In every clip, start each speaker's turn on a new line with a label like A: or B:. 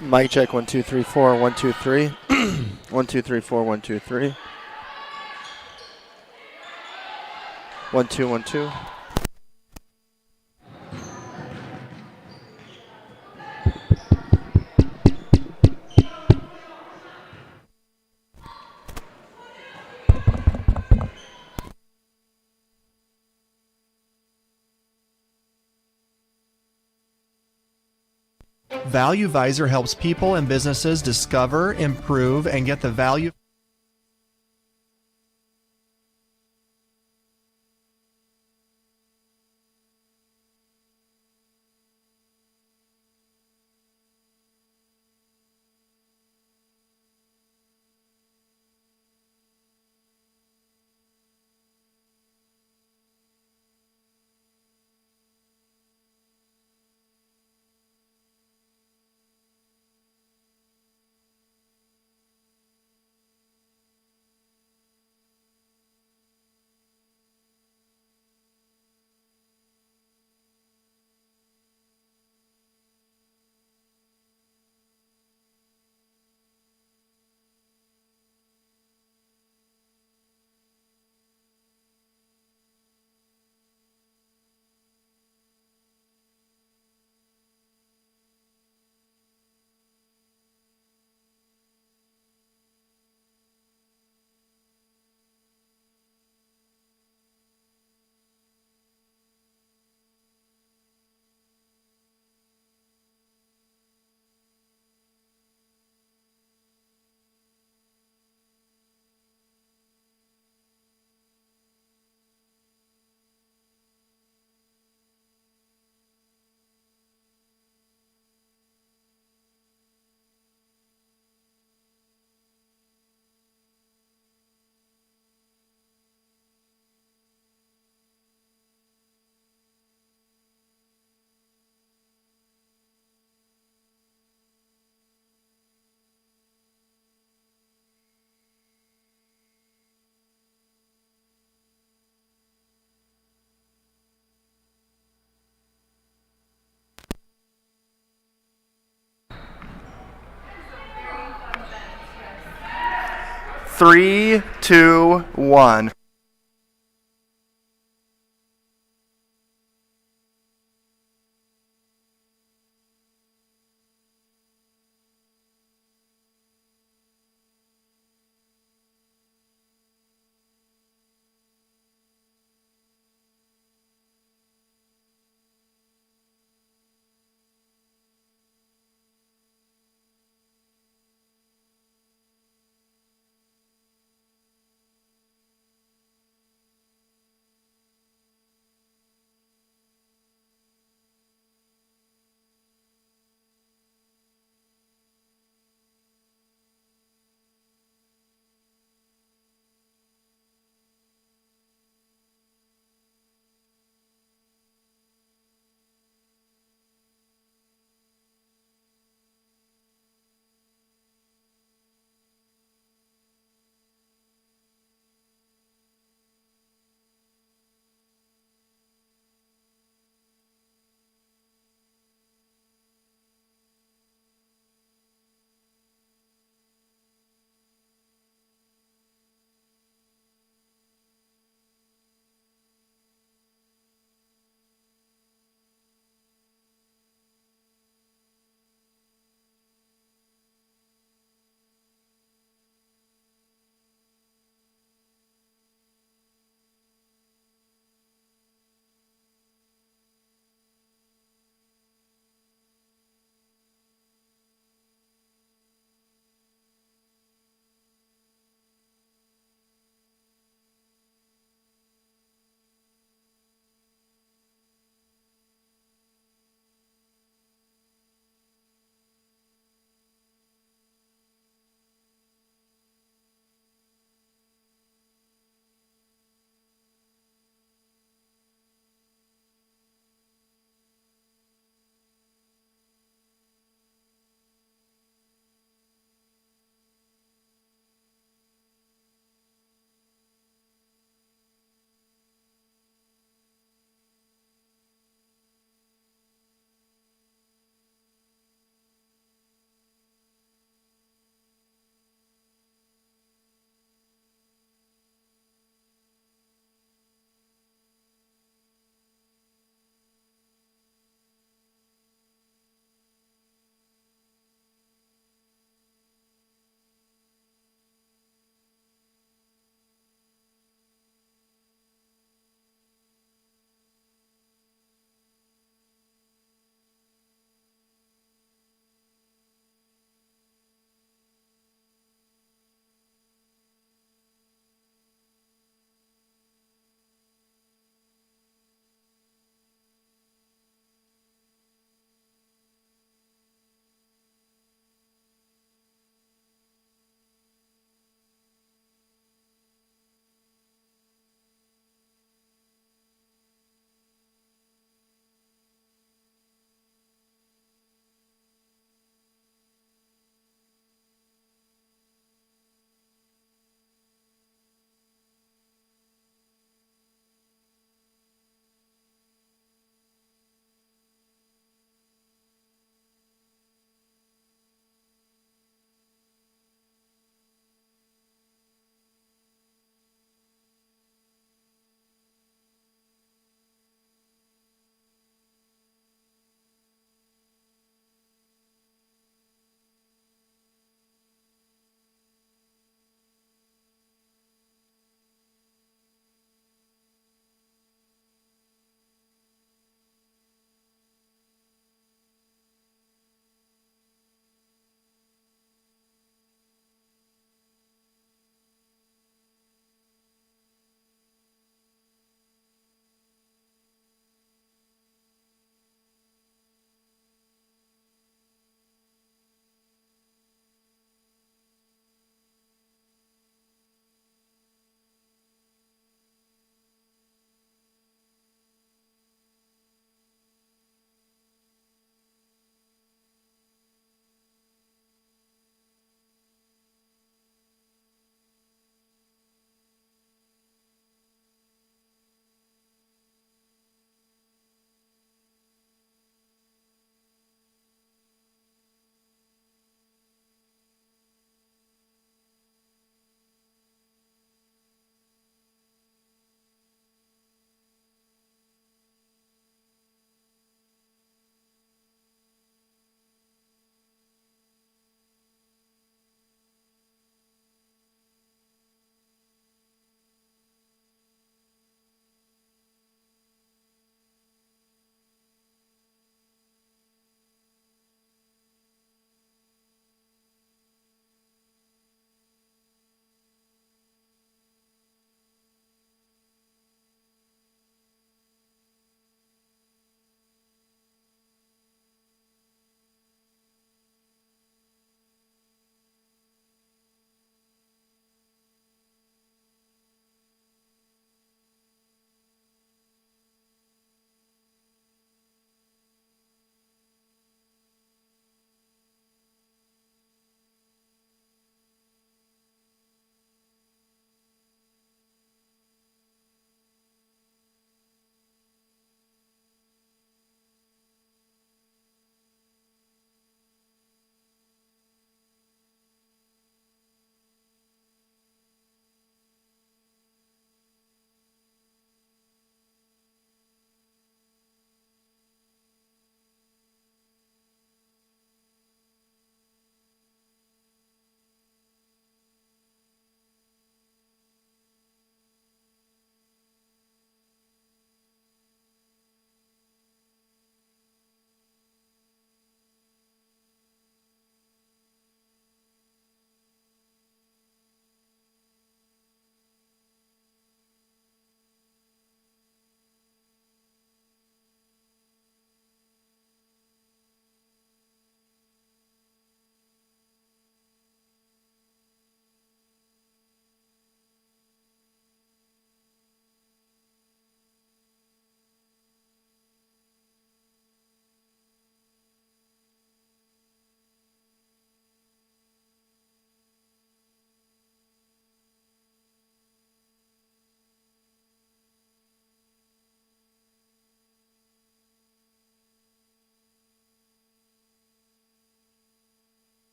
A: Mic check 1 2 3 4 1 2 3 1 2 3 4 1 2 3 1 2 1 2.
B: Value Visor helps people and businesses discover, improve, and get the value.
C: Three, two, one.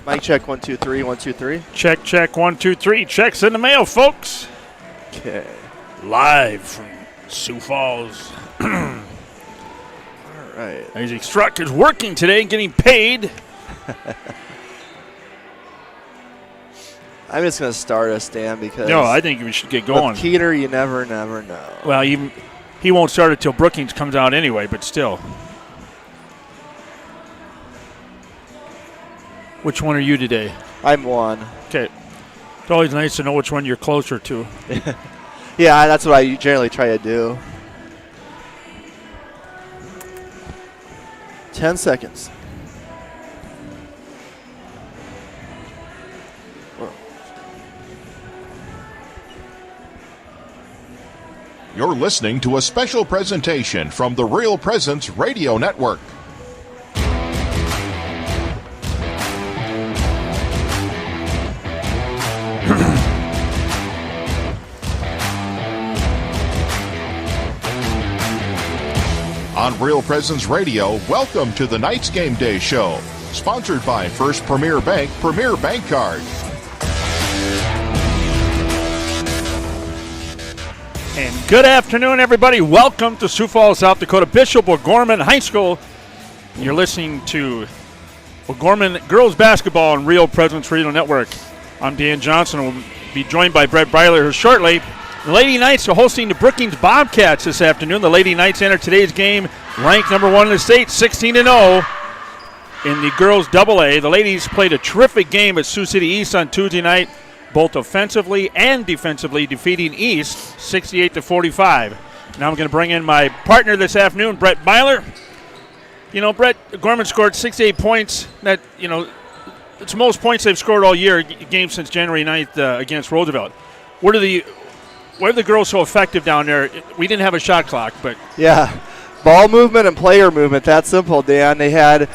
A: Mic check 1 2 3 1 2 3.
D: Check, check, 1, 2, 3. Checks in the mail, folks.
A: Okay.
D: Live from Sioux Falls.
A: All right.
D: Isaac Struck is working today and getting paid.
A: I'm just going to start us, Dan, because
D: No, I think we should get going.
A: with Keeter, you never know.
D: Well, he won't start it till Brookings comes out anyway, but still. Which one are you today?
A: I'm 1.
D: Okay. It's always nice to know which one you're closer to.
A: Yeah, that's what I generally try to do. 10 seconds.
E: You're listening to a special presentation from the Real Presence Radio Network. On Real Presence Radio, welcome to the Knights Game Day Show, sponsored by First Premier Bank, Premier Bank Card.
D: And good afternoon, everybody. Welcome to Sioux Falls, South Dakota, Bishop Gorman High School. You're listening to Gorman Girls Basketball on Real Presence Radio Network. I'm Dan Johnson. We'll be joined by Brett Breiler here shortly. The Lady Knights are hosting the Brookings Bobcats this afternoon. The Lady Knights enter today's game ranked number 1 in the state, 16-0 in the girls AA. The ladies played a terrific game at Sioux City East on Tuesday night, both offensively and defensively, defeating East 68-45. Now I'm going to bring in my partner this afternoon, Brett Breiler. You know, Brett, Gorman scored 68 points. That, you know, it's the most points they've scored all year, game since January 9th against Roosevelt. Why are the girls so effective down there? We didn't have a shot clock, but
A: Yeah. Ball movement and player movement, that's simple, Dan. They had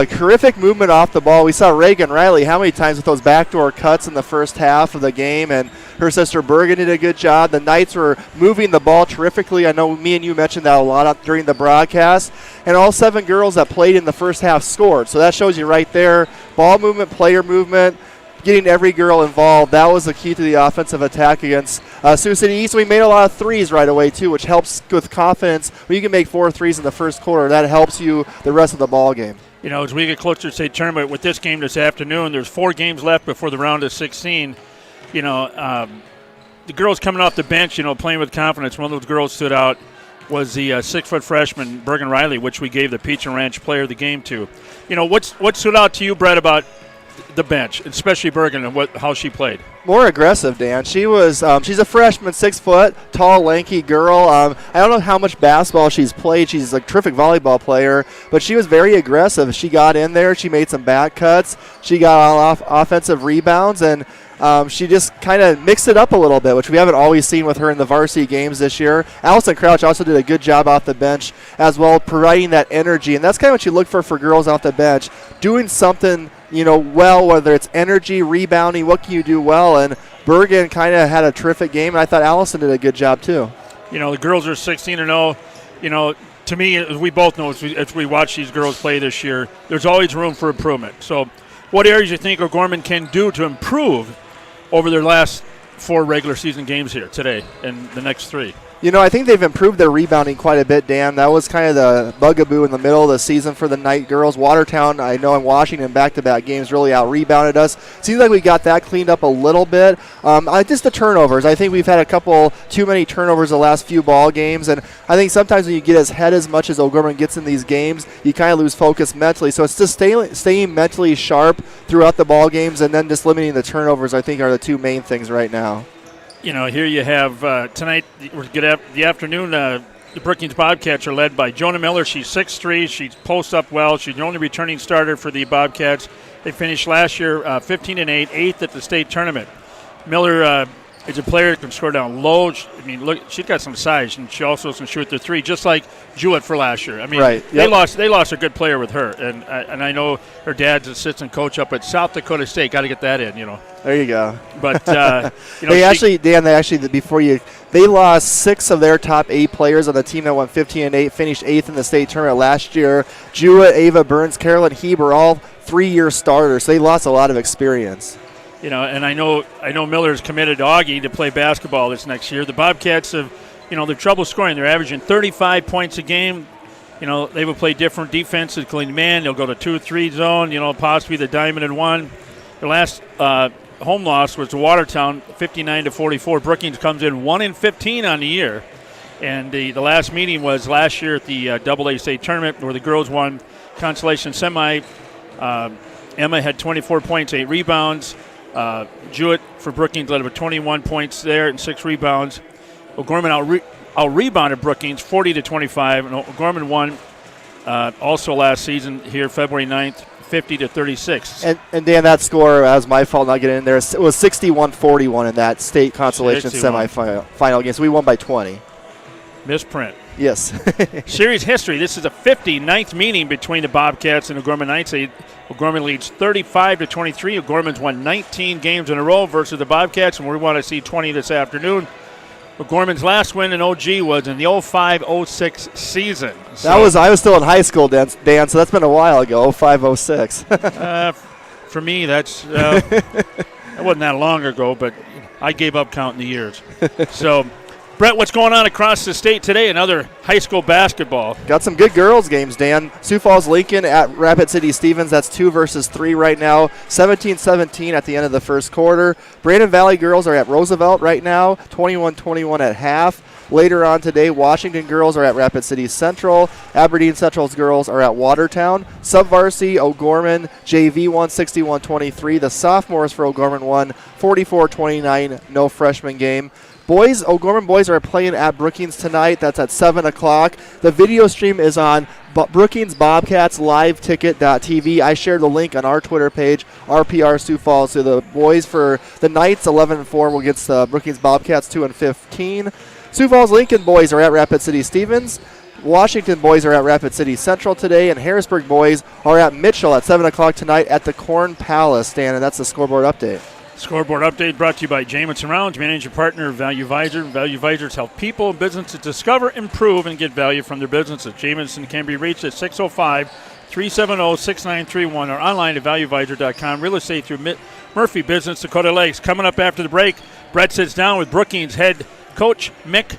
A: terrific movement off the ball. We saw Hagen Riley how many times with those backdoor cuts in the first half of the game, and her sister Bergen did a good job. The Knights were moving the ball terrifically. I know me and you mentioned that a lot during the broadcast. And all 7 girls that played in the first half scored. So that shows you right there, ball movement, player movement, getting every girl involved. That was the key to the offensive attack against Sioux City East. We made a lot of threes right away, too, which helps with confidence. When you can make 4 threes in the first quarter, that helps you the rest of the ball game.
D: you know, as we get closer to state tournament with this game this afternoon, there's 4 games left before the round of 16. You know, the girls coming off the bench, you know, playing with confidence. One of those girls stood out was the 6-foot freshman, Bergen Riley, which we gave the Peach and Ranch player of the game to. You know, what stood out to you, Brett, about the bench, especially Bergen, and how she played?
A: More aggressive, Dan. She was she's a freshman, 6 foot, tall, lanky girl. I don't know how much basketball she's played. She's a terrific volleyball player, but she was very aggressive. She got in there. She made some back cuts. She got off offensive rebounds, and she just kind of mixed it up a little bit, which we haven't always seen with her in the varsity games this year. Alison Crouch also did a good job off the bench as well, providing that energy, and that's kind of what you look for girls off the bench, doing something, you know, well, whether it's energy, rebounding, what can you do well? And Bergen kind of had a terrific game, and I thought Allison did a good job too.
D: You know, the girls are 16-0. You know, to me, as we both know, as we watch these girls play this year, there's always room for improvement. So what areas do you think Gorman can do to improve over their last 4 regular season games here today and the next 3?
A: You know, I think they've improved their rebounding quite a bit, Dan. That was kind of the bugaboo in the middle of the season for the Knight girls. Watertown, I know in Washington, back-to-back games really out-rebounded us. Seems like we got that cleaned up a little bit. Just the turnovers. I think we've had a couple too many turnovers the last few ball games, and I think sometimes when you get as much as Gorman gets in these games, you kind of lose focus mentally. So it's just staying mentally sharp throughout the ball games and then just limiting the turnovers, I think, are the 2 main things right now.
D: You know, here you have tonight, the afternoon, the Brookings Bobcats are led by Jonah Miller. She's 6'3". She posts up well. She's the only returning starter for the Bobcats. They finished last year 15-8, 8th at the state tournament. Miller is a player that can score down low. I mean, look, she's got some size, and she also can shoot the 3, just like Jewett for last year. I mean,
A: right. Yep.
D: They lost a good player with her, and I know her dad's assistant coach up at South Dakota State. Got to get that in, you know.
A: There you go.
D: But you know,
A: they lost 6 of their top 8 players on the team that won 15-8, finished 8th in the state tournament last year. Jewett, Ava Burns, Carolyn Heber, all 3-year starters. So they lost a lot of experience.
D: You know, and I know Miller's committed to Augie to play basketball this next year. The Bobcats have, they're trouble scoring. They're averaging 35 points a game. They will play different defenses, including man. They'll go to 2-3 zone, possibly the diamond and one. Their last home loss was to Watertown, 59-44. Brookings comes in 1-15 on the year. And the last meeting was last year at the AA state tournament where the girls won consolation semi. Emma had 24 points, 8 rebounds. Jewett for Brookings led with 21 points there and 6 rebounds. O'Gorman out-rebounded Brookings 40-25, and O'Gorman won also last season here, February 9th, 50-36.
A: And Dan, that score, that was my fault not getting in there. It was 61-41 in that state consolation semifinal game, so we won by 20.
D: Misprint.
A: Yes.
D: Series history. This is the 59th meeting between the Bobcats and O'Gorman Knights. O'Gorman leads 35-23. O'Gorman's won 19 games in a row versus the Bobcats, and we want to see 20 this afternoon. O'Gorman's last win in OG was in the 05-06 season.
A: I was still in high school, Dan, so that's been a while ago, 05-06.
D: For me, that wasn't that long ago, but I gave up counting the years. So, Brett, what's going on across the state today? Another high school basketball.
A: Got some good girls games, Dan. Sioux Falls Lincoln at Rapid City Stevens. That's 2 versus 3 right now. 17-17 at the end of the first quarter. Brandon Valley girls are at Roosevelt right now. 21-21 at half. Later on today, Washington girls are at Rapid City Central. Aberdeen Central's girls are at Watertown. Sub-Varsity, O'Gorman, JV won 61-23. The sophomores for O'Gorman won 44-29. No freshman game. Boys, O'Gorman boys are playing at Brookings tonight. That's at 7 o'clock. The video stream is on Brookings Bobcats LiveTicket.tv. I shared the link on our Twitter page, RPR Sioux Falls. So the boys for the Knights, 11-4, will get the Brookings Bobcats 2-15. Sioux Falls Lincoln boys are at Rapid City Stevens. Washington boys are at Rapid City Central today, and Harrisburg boys are at Mitchell at 7 o'clock tonight at the Corn Palace, Dan, and that's the scoreboard update.
D: Scoreboard update brought to you by Jamison Rounds, managing partner of Value Visor. Value Visors help people and businesses discover, improve, and get value from their businesses. Jamison can be reached at 605-370-6931 or online at valuevisor.com. Real estate through Murphy Business, Dakota Lakes. Coming up after the break, Brett sits down with Brookings head coach Mitch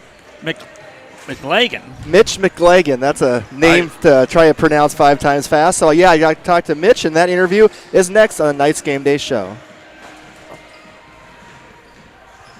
D: McLagan. That's a name to try to pronounce 5 times fast. So, yeah, I got to talk to Mitch, and that interview is next on the Knights Game Day Show.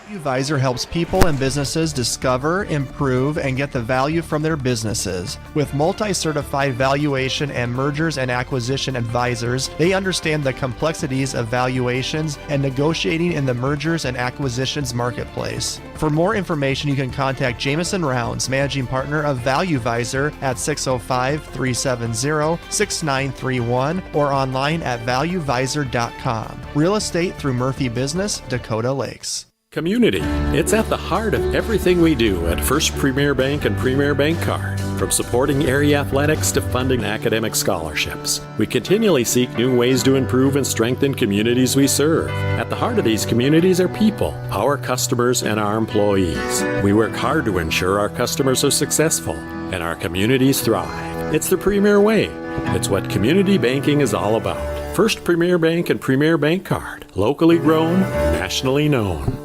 B: Visor helps people and businesses discover, improve, and get the value from their businesses. With multi-certified valuation and mergers and acquisition advisors, they understand the complexities of valuations and negotiating in the mergers and acquisitions marketplace. For more information, you can contact Jamison Rounds, managing partner of Value Visor, at 605-370-6931 or online at valuevisor.com. Real estate through Murphy Business, Dakota Lakes.
F: Community. It's at the heart of everything we do at First Premier Bank and Premier Bank Card. From supporting area athletics to funding academic scholarships, we continually seek new ways to improve and strengthen communities we serve. At the heart of these communities are people, our customers, and our employees. We work hard to ensure our customers are successful and our communities thrive. It's the Premier way. It's what community banking is all about. First Premier Bank and Premier Bank Card. Locally grown, nationally known.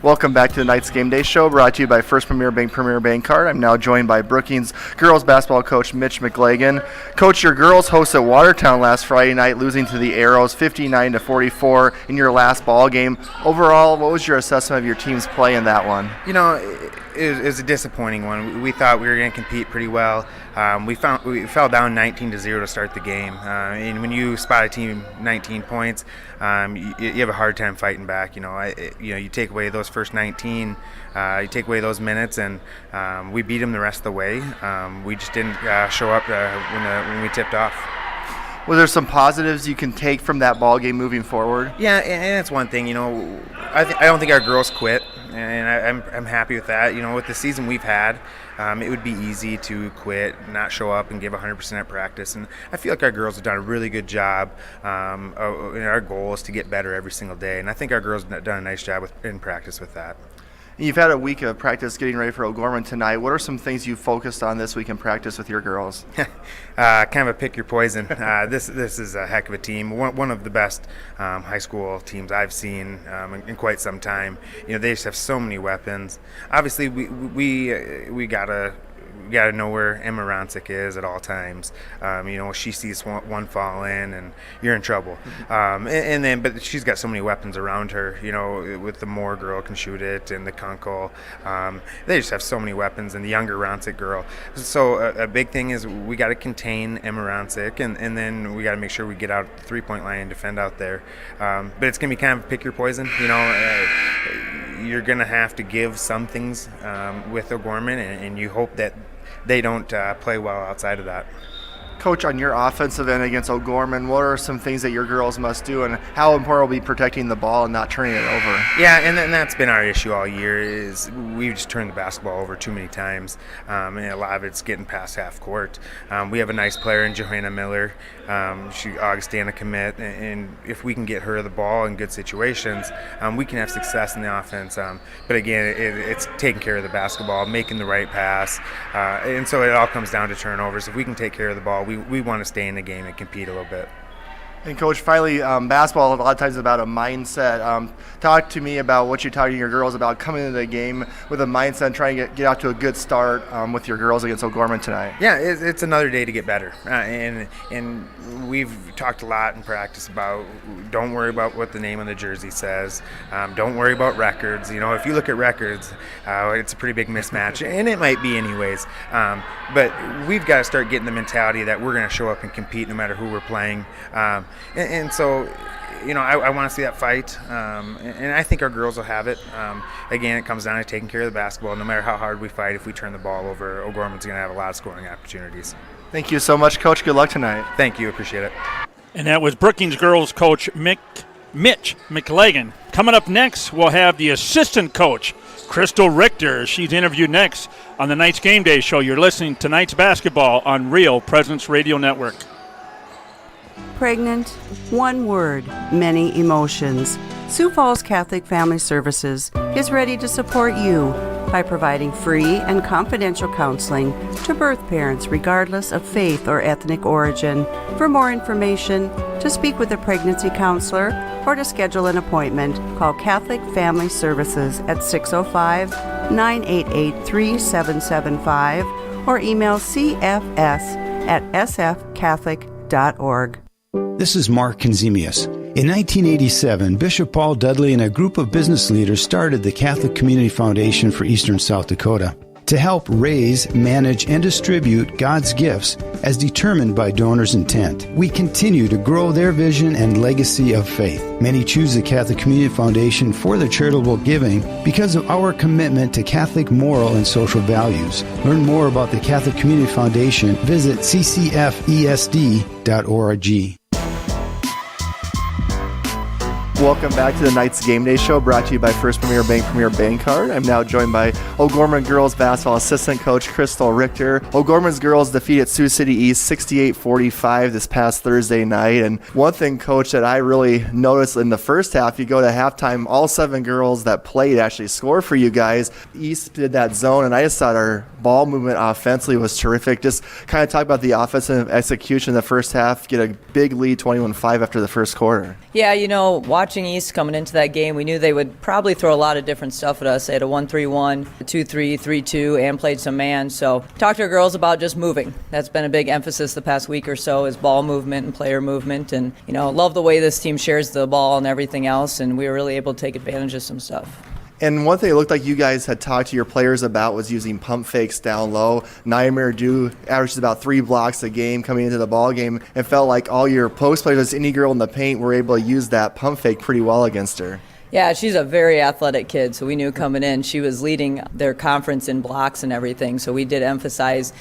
C: Welcome back to the Knights Game Day Show, brought to you by First Premier Bank Card. I'm now joined by Brookings girls basketball coach Mitch McLagan. Coach, your girls hosted Watertown last Friday night, losing to the Arrows 59-44 in your last ball game. Overall, what was your assessment of your team's play in that one?
G: You know, it was a disappointing one. We thought we were going to compete pretty well. We fell down 19-0 to start the game. And when you spot a team 19 points, you have a hard time fighting back. You take away those first 19, you take away those minutes, and we beat them the rest of the way. We just didn't show up when we tipped off.
C: Was there some positives you can take from that ball game moving forward?
G: Yeah, and that's one thing. I don't think our girls quit, and I'm happy with that. With the season we've had, it would be easy to quit, not show up, and give 100% at practice. And I feel like our girls have done a really good job. Our goal is to get better every single day, and I think our girls have done a nice job in practice with that.
C: You've had a week of practice getting ready for O'Gorman tonight. What are some things you focused on this week in practice with your girls?
G: Kind of a pick your poison. This is a heck of a team. One of the best high school teams I've seen in quite some time. They just have so many weapons. Obviously, we gotta know where Emma Ronsick is at all times. She sees one fall in, and you're in trouble. But she's got so many weapons around her. With the Moore girl can shoot it, and the Kunkel. They just have so many weapons, and the younger Ronsick girl. So a big thing is we got to contain Emma Ronsick, and then we got to make sure we get out the 3-point line and defend out there. But it's gonna be kind of pick your poison. You're gonna have to give some things with O'Gorman, and you hope that they don't play well outside of that.
C: Coach, on your offensive end against O'Gorman, what are some things that your girls must do, and how important will be protecting the ball and not turning it over?
G: Yeah, and that's been our issue all year is we've just turned the basketball over too many times, and a lot of it's getting past half court. We have a nice player in Jonah Miller. She Augustana commit, and if we can get her the ball in good situations, we can have success in the offense. But again, it's taking care of the basketball, making the right pass, and so it all comes down to turnovers. If we can take care of the ball, we want to stay in the game and compete a little bit.
C: And Coach, finally, basketball a lot of times is about a mindset. Talk to me about what you're talking to your girls about coming into the game with a mindset and trying to get out to a good start with your girls against O'Gorman tonight.
G: Yeah, it's another day to get better. And we've talked a lot in practice about don't worry about what the name on the jersey says. Don't worry about records. If you look at records, it's a pretty big mismatch, and it might be anyways. But we've got to start getting the mentality that we're going to show up and compete no matter who we're playing. And so, I want to see that fight, and I think our girls will have it. Again, it comes down to taking care of the basketball. No matter how hard we fight, if we turn the ball over, O'Gorman's going to have a lot of scoring opportunities.
C: Thank you so much, Coach. Good luck tonight.
G: Thank you. Appreciate it.
D: And that was Brookings girls coach Mitch McLagan. Coming up next, we'll have the assistant coach, Crystal Richter. She's interviewed next on the Knights Game Day Show. You're listening to Knights Basketball on Real Presence Radio Network.
H: Pregnant, one word, many emotions. Sioux Falls Catholic Family Services is ready to support you by providing free and confidential counseling to birth parents regardless of faith or ethnic origin. For more information, to speak with a pregnancy counselor, or to schedule an appointment, call Catholic Family Services at 605-988-3775 or email cfs@sfcatholic.org.
I: This is Mark Konzemius. In 1987, Bishop Paul Dudley and a group of business leaders started the Catholic Community Foundation for Eastern South Dakota to help raise, manage, and distribute God's gifts as determined by donors' intent. We continue to grow their vision and legacy of faith. Many choose the Catholic Community Foundation for their charitable giving because of our commitment to Catholic moral and social values. Learn more about the Catholic Community Foundation. Visit ccfesd.org.
C: Welcome back to the Knights Game Day Show, brought to you by First Premier Bank Card. I'm now joined by O'Gorman girls basketball assistant coach Crystal Richter. O'Gorman's girls defeated Sioux City East 68-45 this past Thursday night. And one thing, Coach, that I really noticed in the first half, you go to halftime, all 7 girls that played actually scored for you guys. East did that zone, and I just thought our ball movement offensively was terrific. Just kind of talk about the offensive execution in the first half, get a big lead, 21-5 after the first quarter.
J: Yeah, watching East coming into that game, we knew they would probably throw a lot of different stuff at us. They had a 1-3-1, a 2-3, 3-2, and played some man. So talked to our girls about just moving. That's been a big emphasis the past week or so, is ball movement and player movement. And, love the way this team shares the ball and everything else, and we were really able to take advantage of some stuff.
C: And one thing it looked like you guys had talked to your players about was using pump fakes down low. Naimir Du averages about 3 blocks a game coming into the ball game, and felt like all your post players, any girl in the paint, were able to use that pump fake pretty well against her.
J: Yeah, she's a very athletic kid, so we knew coming in she was leading their conference in blocks and everything. So we did emphasize,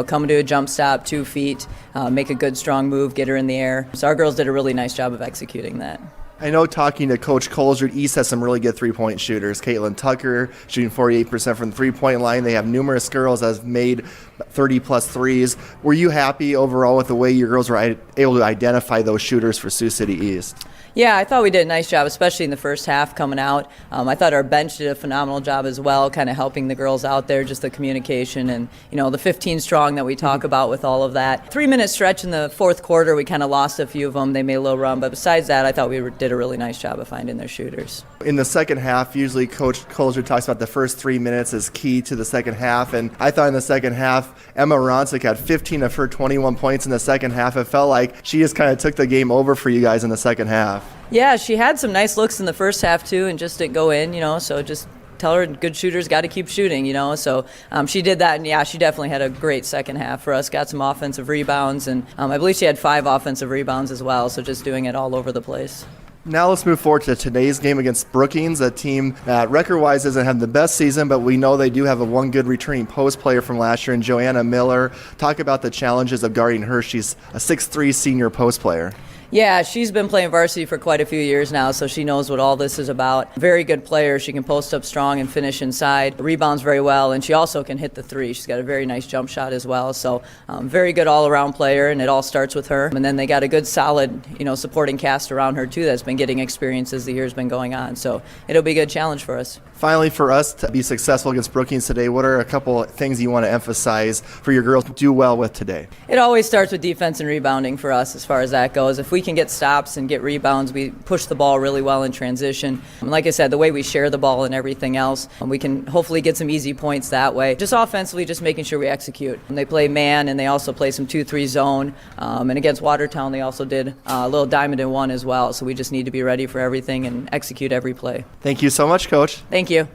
J: coming to a jump stop, 2 feet, make a good strong move, get her in the air. So our girls did a really nice job of executing that.
C: I know, talking to Coach Colesrud, East has some really good three-point shooters. Caitlin Tucker shooting 48% from the three-point line. They have numerous girls that have made 30-plus threes. Were you happy overall with the way your girls were able to identify those shooters for Sioux City East?
J: Yeah, I thought we did a nice job, especially in the first half coming out. I thought our bench did a phenomenal job as well, kind of helping the girls out there, just the communication and, the 15 strong that we talk about with all of that. 3-minute stretch in the fourth quarter, we kind of lost a few of them. They made a little run, but besides that, I thought we did a really nice job of finding their shooters.
A: In the second half, usually Coach Colger talks about the first 3 minutes is key to the second half, and I thought in the second half, Emma Ronsick had 15 of her 21 points in the second half. It felt like she just kind of took the game over for you guys in the second half.
J: Yeah, she had some nice looks in the first half too and just didn't go in, so just tell her good shooters got to keep shooting, so she did that, and yeah, she definitely had a great second half for us, got some offensive rebounds, and I believe she had 5 offensive rebounds as well, so just doing it all over the place.
A: Now let's move forward to today's game against Brookings, a team that record-wise doesn't have the best season, but we know they do have one good returning post player from last year in Jonah Miller. Talk about the challenges of guarding her. She's a 6'3" senior post player.
J: Yeah, she's been playing varsity for quite a few years now, so she knows what all this is about. Very good player. She can post up strong and finish inside, rebounds very well, and she also can hit the three. She's got a very nice jump shot as well, so very good all-around player, and it all starts with her. And then they got a good, solid, supporting cast around her, too, that's been getting experience as the year's been going on, so it'll be a good challenge for us.
A: Finally, for us to be successful against Brookings today, what are a couple of things you want to emphasize for your girls to do well with today?
J: It always starts with defense and rebounding for us as far as that goes. If we can get stops and get rebounds, we push the ball really well in transition. And like I said, the way we share the ball and everything else, we can hopefully get some easy points that way. Just offensively, just making sure we execute. And they play man, and they also play some 2-3 zone. And against Watertown, they also did a little diamond in one as well. So we just need to be ready for everything and execute every play.
A: Thank you so much, Coach.
J: Thank you.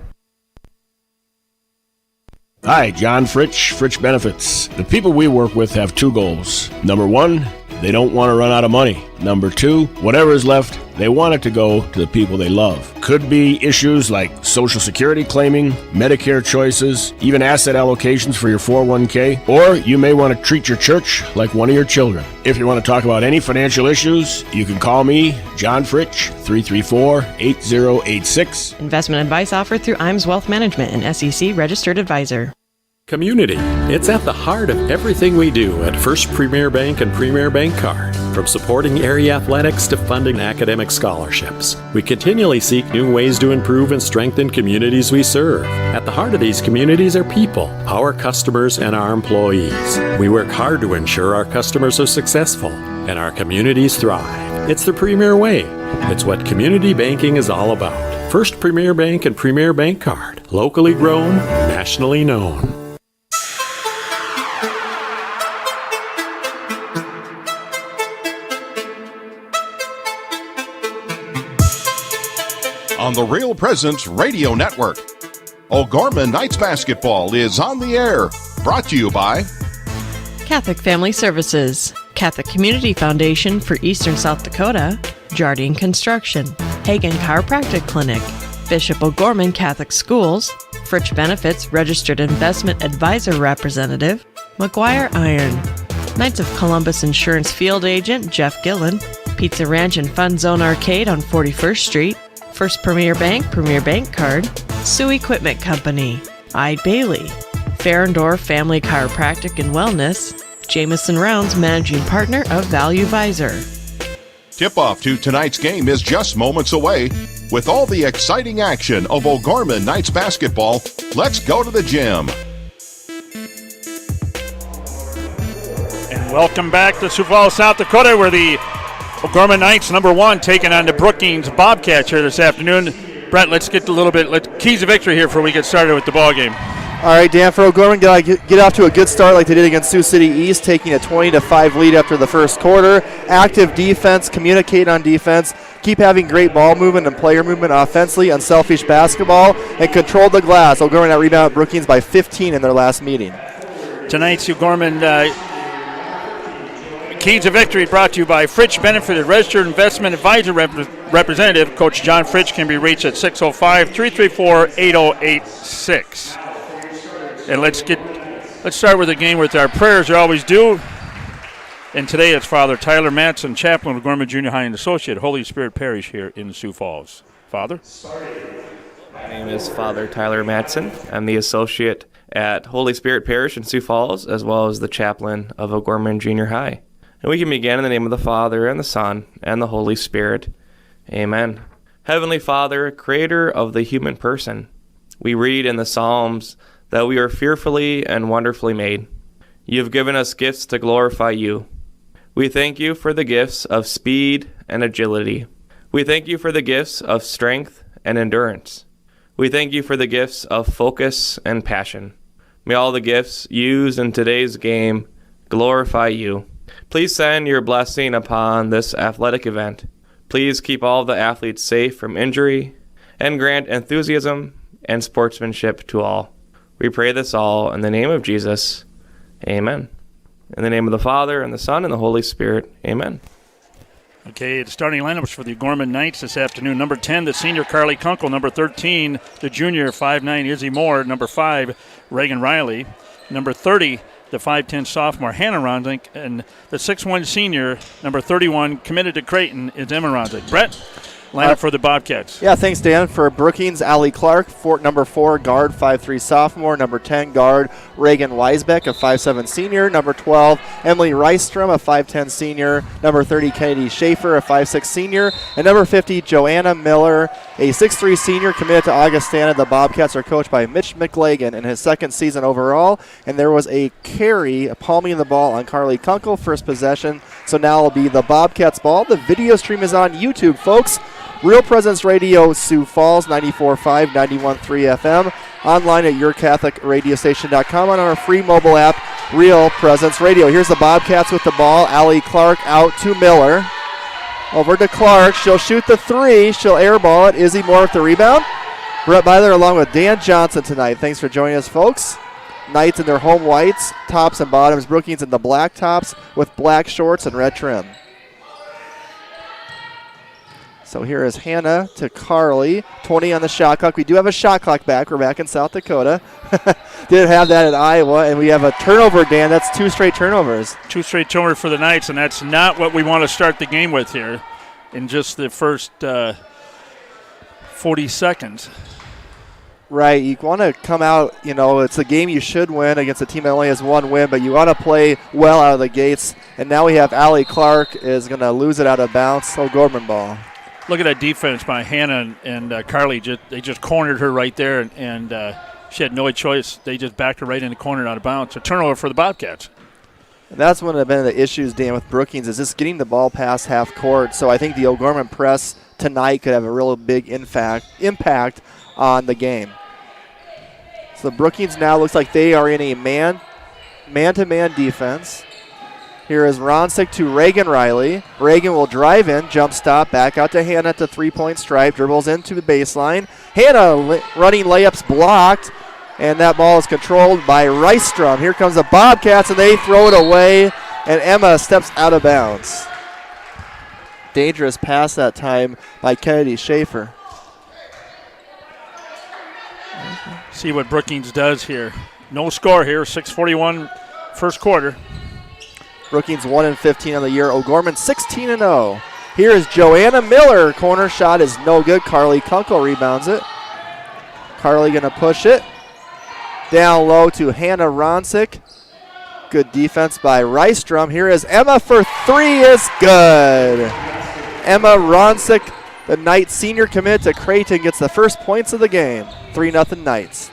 K: Hi, John Fritch Benefits. The people we work with have 2 goals. Number 1, they don't want to run out of money. Number 2, whatever is left, they want it to go to the people they love. Could be issues like Social Security claiming, Medicare choices, even asset allocations for your 401k, or you may want to treat your church like one of your children. If you want to talk about any financial issues, you can call me, John Fritch, 334-8086.
L: Investment advice offered through IMS Wealth Management, an SEC registered advisor.
F: Community. It's at the heart of everything we do at First Premier Bank and Premier Bank Card. From supporting area athletics to funding academic scholarships, we continually seek new ways to improve and strengthen communities we serve. At the heart of these communities are people, our customers, and our employees. We work hard to ensure our customers are successful and our communities thrive. It's the Premier way. It's what community banking is all about. First Premier Bank and Premier Bank Card. Locally grown, nationally known.
E: On the Real Presence Radio Network, O'Gorman Knights Basketball is on the air. Brought to you by
L: Catholic Family Services, Catholic Community Foundation for Eastern South Dakota, Jardine Construction, Hagen Chiropractic Clinic, Bishop O'Gorman Catholic Schools, Fritch Benefits Registered Investment Advisor Representative, McGuire Iron, Knights of Columbus Insurance Field Agent Jeff Gillen, Pizza Ranch and Fun Zone Arcade on 41st Street, First Premier Bank Card, Sioux Equipment Company, Ide Bailey, Farrendorf Family Chiropractic and Wellness, Jameson Rounds Managing Partner of Value Visor.
E: Tip-off to tonight's game is just moments away. With all the exciting action of O'Gorman Knights Basketball, let's go to the gym.
D: And welcome back to Sioux Falls, South Dakota, where the O'Gorman Knights, number 1, taking on the Brookings Bobcats here this afternoon. Brett, let's get keys of victory here before we get started with the ball game.
A: All right, Dan, for O'Gorman, get off to a good start like they did against Sioux City East, taking a 20-5 lead after the first quarter. Active defense, communicate on defense, keep having great ball movement and player movement offensively, unselfish basketball, and control the glass. O'Gorman rebounded Brookings by 15 in their last meeting.
D: Tonight's O'Gorman keys of victory brought to you by Fritch Benefit, Registered Investment Advisor Representative. Coach John Fritch can be reached at 605-334-8086. And let's start with the game with our prayers we always do. And today it's Father Tyler Matson, chaplain of Gorman Junior High and Associate, Holy Spirit Parish here in Sioux Falls. Father?
M: My name is Father Tyler Matson. I'm the associate at Holy Spirit Parish in Sioux Falls, as well as the chaplain of O'Gorman Junior High. And we can begin in the name of the Father, and the Son, and the Holy Spirit. Amen. Heavenly Father, creator of the human person, we read in the Psalms that we are fearfully and wonderfully made. You have given us gifts to glorify you. We thank you for the gifts of speed and agility. We thank you for the gifts of strength and endurance. We thank you for the gifts of focus and passion. May all the gifts used in today's game glorify you. Please send your blessing upon this athletic event. Please keep all the athletes safe from injury and grant enthusiasm and sportsmanship to all. We pray this all in the name of Jesus. Amen. In the name of the Father, and the Son, and the Holy Spirit. Amen.
D: Okay, the starting lineups for the Gorman Knights this afternoon. Number 10, the senior Carly Kunkel. Number 13, the junior 5'9", Izzy Moore. Number 5, Reagan Riley. Number 30, the 5'10" sophomore Hannah Ronzink. And the 6'1" senior, number 31, committed to Creighton, is Emma Ronzink. Brett, lineup for the Bobcats.
A: Yeah, thanks, Dan. For Brookings, Allie Clark, number 4, guard, 5'3", sophomore. Number 10, guard, Reagan Weisbeck, a 5'7" senior. Number 12, Emily Rystrom, a 5'10" senior. Number 30, Kennedy Schaefer, a 5'6" senior. And number 50, Joanna Miller, a 6'3" senior committed to Augustana. The Bobcats are coached by Mitch McLagan in his second season overall. And there was a carry, a palming the ball on Carly Kunkel, first possession. So now it'll be the Bobcats ball. The video stream is on YouTube, folks. Real Presence Radio, Sioux Falls, 94.5, 91.3 FM. Online at yourcatholicradiostation.com and on our free mobile app, Real Presence Radio. Here's the Bobcats with the ball. Allie Clark out to Miller. Over to Clark. She'll shoot the 3. She'll airball it. Izzy Moore with the rebound. Brett Byler along with Dan Johnson tonight. Thanks for joining us, folks. Knights in their home whites, tops and bottoms. Brookings in the black tops with black shorts and red trim. So here is Hannah to Carly. 20 on the shot clock. We do have a shot clock back. We're back in South Dakota. Didn't have that in Iowa. And we have a turnover, Dan. That's 2 straight turnovers.
D: 2 straight turnovers for the Knights, and that's not what we want to start the game with here in just the first 40 seconds.
A: Right. You want to come out, it's a game you should win against a team that only has 1 win, but you want to play well out of the gates. And now we have Allie Clark is going to lose it out of bounds. So Gorman ball.
D: Look at that defense by Hannah and Carly. They just cornered her right there, and she had no choice. They just backed her right in the corner and out of bounds. A turnover for the Bobcats.
A: And that's one of the issues, Dan, with Brookings is just getting the ball past half court. So I think the O'Gorman press tonight could have a real big impact on the game. So Brookings now looks like they are in a man-to-man defense. Here is Ronsick to Reagan Riley. Reagan will drive in, jump stop, back out to Hannah at the 3-point stripe, dribbles into the baseline. Hannah running layups blocked, and that ball is controlled by Rystrom. Here comes the Bobcats, and they throw it away, and Emma steps out of bounds. Dangerous pass that time by Kennedy Schaefer.
D: See what Brookings does here. No score here, 6:41 first quarter.
A: Brookings 1-15 on the year. O'Gorman 16-0. Here is Joanna Miller. Corner shot is no good. Carly Kunkel rebounds it. Carly going to push it. Down low to Hannah Ronsick. Good defense by Rystrom. Here is Emma for 3 is good. Emma Ronsick, the Knights senior commit to Creighton, gets the first points of the game. 3-0 Knights.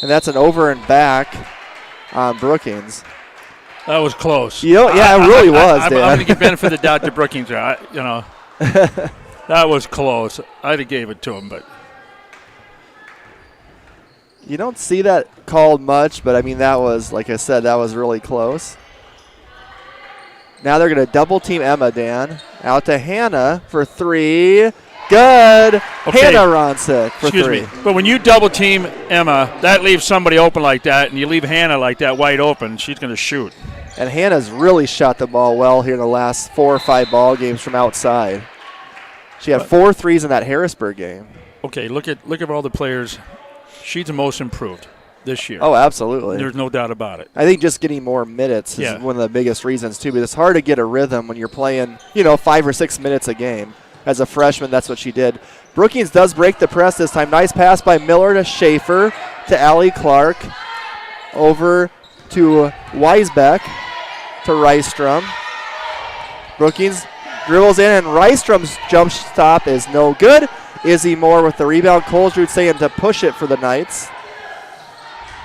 A: And that's an over and back on Brookings.
D: That was close.
A: Yeah, it really was, Dan.
D: I'm going to give benefit of the doubt to Brookings. That was close. I'd have gave it to him, but
A: you don't see that called much, but that was, like I said, that was really close. Now they're going to double team Emma, Dan. Out to Hannah for 3. Good.
D: Okay.
A: Hannah Ronsick for 3.
D: Excuse me. But when you double team Emma, that leaves somebody open like that, and you leave Hannah like that wide open, she's going to shoot.
A: And Hannah's really shot the ball well here in the last 4 or 5 ball games from outside. She had 4 threes in that Harrisburg game.
D: Okay, look at all the players. She's the most improved this year.
A: Oh, absolutely.
D: There's no doubt about it.
A: I think just getting more minutes is one of the biggest reasons, too. But it's hard to get a rhythm when you're playing, 5 or 6 minutes a game. As a freshman, that's what she did. Brookings does break the press this time. Nice pass by Miller to Schaefer to Allie Clark. Over to Weisbeck to Rystrom. Brookings Dribbles in, and Rystrom's jump stop is no good. Izzy Moore with the rebound. Colesrud saying to push it for the Knights.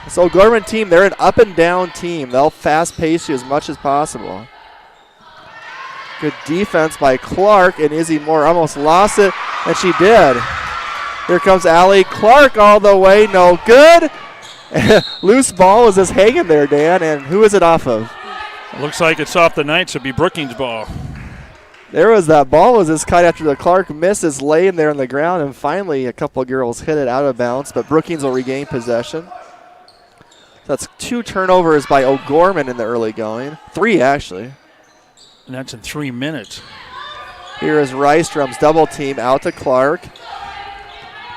A: So Gorman team, they're an up and down team. They'll fast pace you as much as possible. Good defense by Clark, and Izzy Moore almost lost it, and she did. Here comes Allie Clark all the way, no good. Loose ball is just hanging there, Dan, and who is it off of?
D: It looks like it's off the Knights. It'll be Brookings' ball.
A: There was that ball was just cut after the Clark miss is laying there on the ground, and finally a couple of girls hit it out of bounds, but Brookings will regain possession. That's 2 turnovers by O'Gorman in the early going. 3, actually.
D: And that's in 3 minutes.
A: Here is Rystrom's double team out to Clark.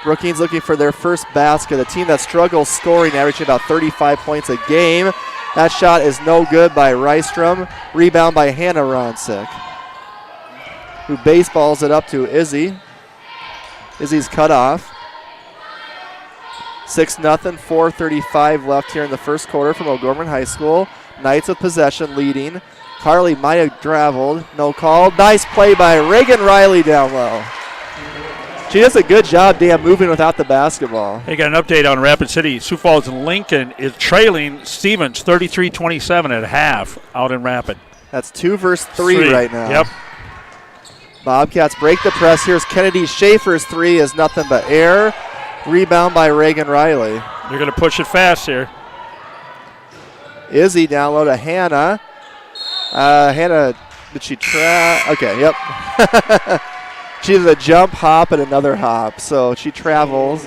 A: Brookings looking for their first basket. A team that struggles scoring, averaging about 35 points a game. That shot is no good by Rystrom. Rebound by Hannah Ronsick, who baseballs it up to Izzy. Izzy's cut off. 6-0, 4:35 left here in the first quarter from O'Gorman High School. Knights with possession, leading. Carly might have traveled. No call. Nice play by Reagan Riley down low. She does a good job, Dan, moving without the basketball.
D: They got an update on Rapid City. Sioux Falls and Lincoln is trailing Stevens 33-27 at half out in Rapid.
A: That's 2 versus 3 right now.
D: Yep.
A: Bobcats break the press. Here's Kennedy Schaefer's 3 is nothing but air. Rebound by Reagan Riley.
D: They're going to push it fast here.
A: Izzy down low to Hannah. Hannah, did she try? Okay, yep. She did a jump, hop, and another hop, so she travels.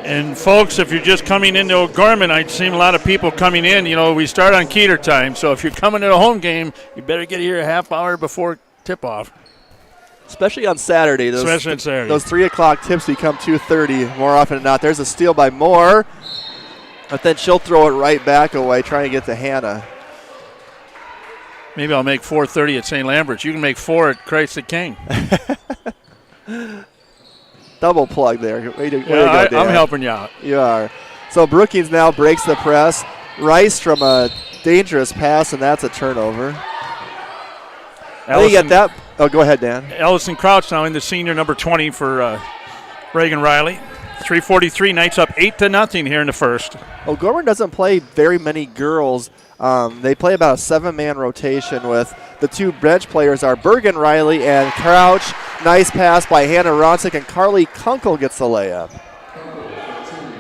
D: And, folks, if you're just coming into O'Gorman, I've seen a lot of people coming in. You know, we start on Keeter time, so if you're coming to a home game, you better get here a half hour before tip-off.
A: Especially on Saturday.
D: Especially on Saturday.
A: Those 3 o'clock tips become 2:30 more often than not. There's a steal by Moore, but then she'll throw it right back away, trying to get to Hannah.
D: Maybe I'll make 4:30 at St. Lambert's. You can make 4 at Christ the King.
A: Double plug there. Way to go,
D: I'm helping you out.
A: You are. So Brookings now breaks the press. Rice from a dangerous pass, and that's a turnover. You get that. Oh, go ahead, Dan.
D: Alison Crouch now in the senior number 20 for Reagan Riley. 3:43, Knights up 8-0 here in the first.
A: Oh, Gorman doesn't play very many girls. They play about a 7-man rotation with the 2 bench players are Bergen Riley and Crouch. Nice pass by Hannah Ronsick, and Carly Kunkel gets the layup.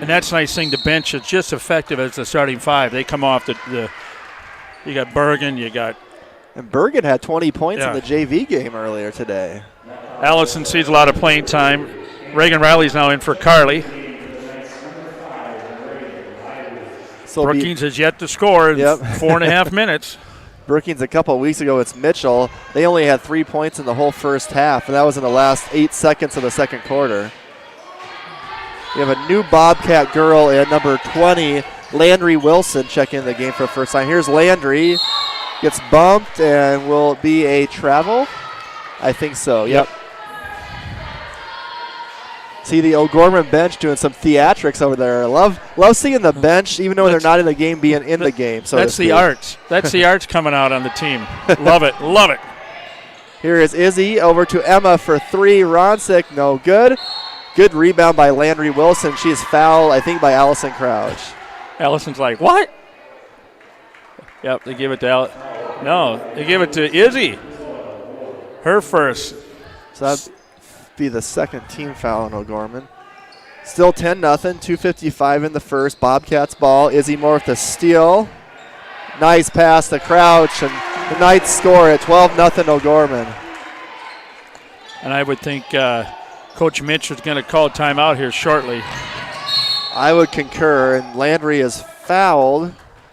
D: And that's a nice thing. The bench is just effective as the starting 5. They come off the you got Bergen, you got.
A: And Bergen had 20 points in the JV game earlier today.
D: Allison sees a lot of playing time. Reagan Riley's now in for Carly. So Brookings has yet to score in 4.5 minutes.
A: Brookings a couple of weeks ago, it's Mitchell. They only had 3 points in the whole first half, and that was in the last 8 seconds of the second quarter. We have a new Bobcat girl at number 20, Landry Wilson, checking in the game for the first time. Here's Landry. Gets bumped, and will it be a travel? I think so, yep. See the O'Gorman bench doing some theatrics over there. Love seeing the bench, even though they're not in the game, being in the game. So
D: that's the arts. That's the arts coming out on the team. Love it. Love it.
A: Here is Izzy over to Emma for 3. Ronsick, no good. Good rebound by Landry Wilson. She's fouled, I think, by Alison Crouch.
D: Allison's like, what? Yep, they give it to they give it to Izzy. Her first.
A: So that'd be the second team foul on O'Gorman. Still 10-0, 2:55 in the first. Bobcats ball. Izzy Moore with the steal. Nice pass to Crouch, and the Knights score at 12-0 O'Gorman.
D: And I would think Coach Mitch is going to call timeout here shortly.
A: I would concur, and Landry is fouled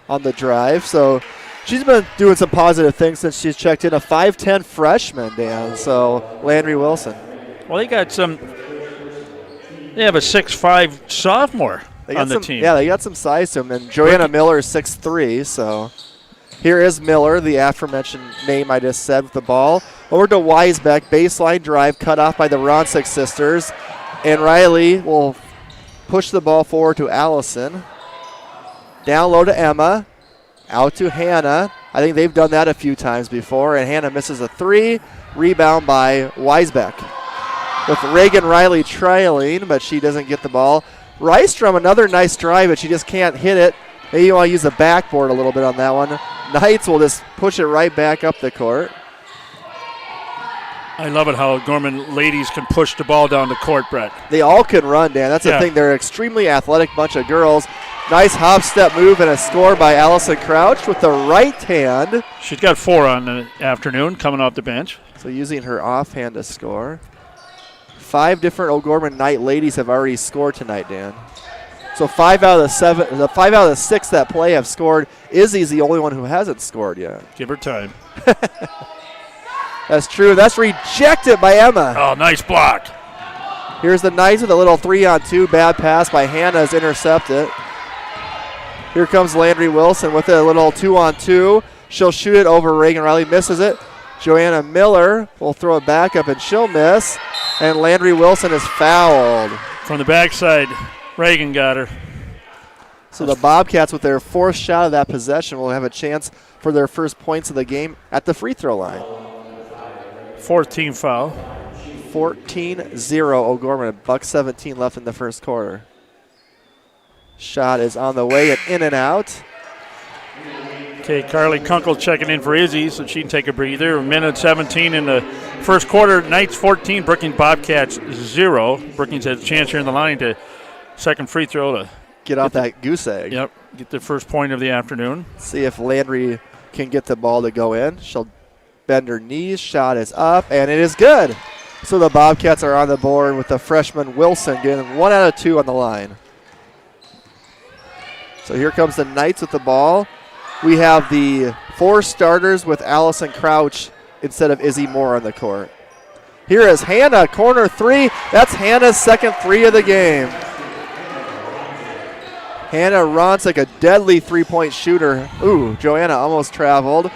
A: on the drive, so she's been doing some positive things since she's checked in. A 5'10 freshman, Dan, so Landry Wilson.
D: Well, they have a 6'5 sophomore on the team.
A: Yeah, they got some size to them, and Joanna Miller is 6'3", so here is Miller, the aforementioned name I just said, with the ball. Over to Weisbeck, baseline drive, cut off by the Ronsick sisters, and Riley will push the ball forward to Allison. Down low to Emma, out to Hannah. I think they've done that a few times before, and Hannah misses a 3. Rebound by Weisbeck. With Reagan Riley trailing, but she doesn't get the ball. Rystrom, another nice drive, but she just can't hit it. Maybe you want to use the backboard a little bit on that one. Knights will just push it right back up the court.
D: I love it how Gorman ladies can push the ball down the court, Brett.
A: They all can run, Dan. That's the thing. They're an extremely athletic bunch of girls. Nice hop-step move and a score by Alison Crouch with the right hand.
D: She's got 4 on the afternoon coming off the bench.
A: So using her offhand to score. 5 different O'Gorman Knight ladies have already scored tonight, Dan. So 5 out of the 6 that play have scored. Izzy's the only one who hasn't scored yet.
D: Give her time.
A: That's true. That's rejected by Emma.
D: Oh, nice block.
A: Here's the Knights with a little 3-on-2. Bad pass by Hannah's intercepted. Here comes Landry Wilson with a little 2-on-2. She'll shoot it over Reagan Riley. Misses it. Joanna Miller will throw it back up, and she'll miss. And Landry Wilson is fouled.
D: From the backside, Reagan got her.
A: So the Bobcats, with their 4th shot of that possession, will have a chance for their first points of the game at the free throw line.
D: 4th team foul.
A: 14-0 O'Gorman. $1:17 left in the first quarter. Shot is on the way and in and out.
D: Okay, Carly Kunkel checking in for Izzy so she can take a breather. A minute 17 in the first quarter. Knights 14, Brookings Bobcats 0. Brookings has a chance here in the line to second free throw to
A: get off that goose egg.
D: Yep, get the first point of the afternoon.
A: See if Landry can get the ball to go in. She'll bend her knees. Shot is up, and it is good. So the Bobcats are on the board with the freshman Wilson getting 1 out of 2 on the line. So here comes the Knights with the ball. We have the 4 starters with Alison Crouch instead of Izzy Moore on the court. Here is Hannah, corner 3. That's Hannah's second 3 of the game. Hannah runs like a deadly 3-point shooter. Ooh, Joanna almost traveled.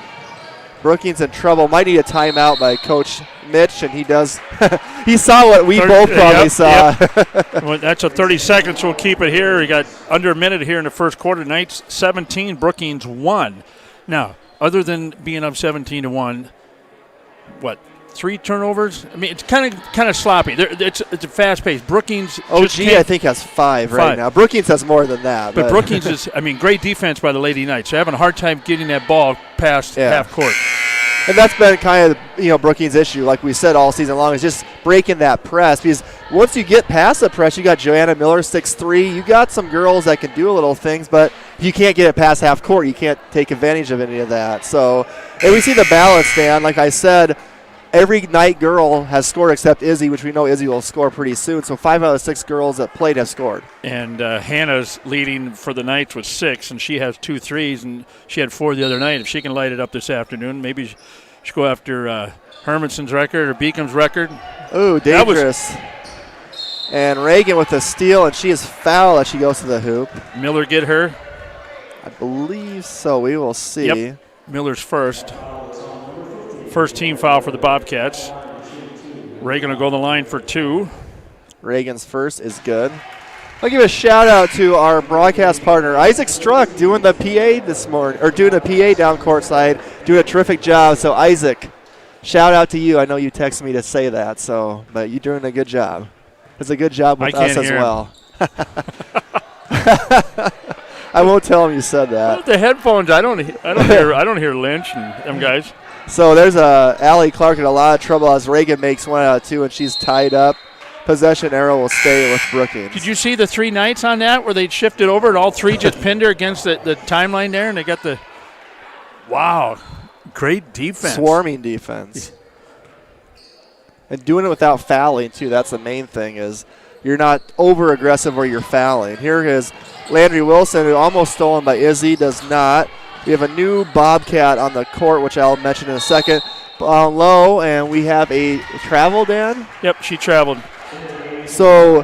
A: Brookings in trouble. Might need a timeout by Coach Mitch, and he does. He saw what we both probably saw.
D: Yep. Well, that's a 30 seconds. We'll keep it here. We got under a minute here in the first quarter. Knights 17, Brookings 1. Now, other than being up 17-1, what? 3 turnovers? I mean, it's kind of sloppy. It's a fast pace. Brookings.
A: OG, I think, has 5 right now. Brookings has more than that.
D: But Brookings is, great defense by the Lady Knights. They're having a hard time getting that ball past half court.
A: And that's been kind of Brookings' issue, like we said all season long, is just breaking that press. Because once you get past the press, you got Joanna Miller, 6'3". You got some girls that can do little things, but if you can't get it past half court, you can't take advantage of any of that. So, and we see the balance, Dan. Like I said, every Knight girl has scored except Izzy, which we know Izzy will score pretty soon. So 5 out of 6 girls that played have scored.
D: And Hannah's leading for the Knights with 6, and she has 2 threes, and she had 4 the other night. If she can light it up this afternoon, maybe she'll go after Hermanson's record or Beacom's record.
A: Ooh, dangerous. And Reagan with a steal, and she is fouled as she goes to the hoop.
D: Miller get her?
A: I believe so. We will see.
D: Yep. Miller's first. First team foul for the Bobcats. Reagan will go to the line for 2.
A: Reagan's first is good. I'll give a shout out to our broadcast partner, Isaac Struck, doing the PA this morning, or doing a PA down courtside, doing a terrific job. So Isaac, shout out to you. I know you texted me to say that, but you're doing a good job. It's a good job with us as well. I won't tell him you said that.
D: With the headphones, I don't hear Lynch and them guys.
A: So there's Allie Clark in a lot of trouble as Reagan makes 1 out of 2, and she's tied up. Possession arrow will stay with Brookings.
D: Did you see the 3 Knights on that where they shifted over and all 3 just pinned her against the timeline there, and they got the – wow, great defense.
A: Swarming defense. And doing it without fouling, too. That's the main thing is you're not over-aggressive or you're fouling. Here is Landry Wilson, who almost stolen by Izzy, does not. We have a new Bobcat on the court, which I'll mention in a second. Low, and we have a travel, Dan?
D: Yep, she traveled.
A: So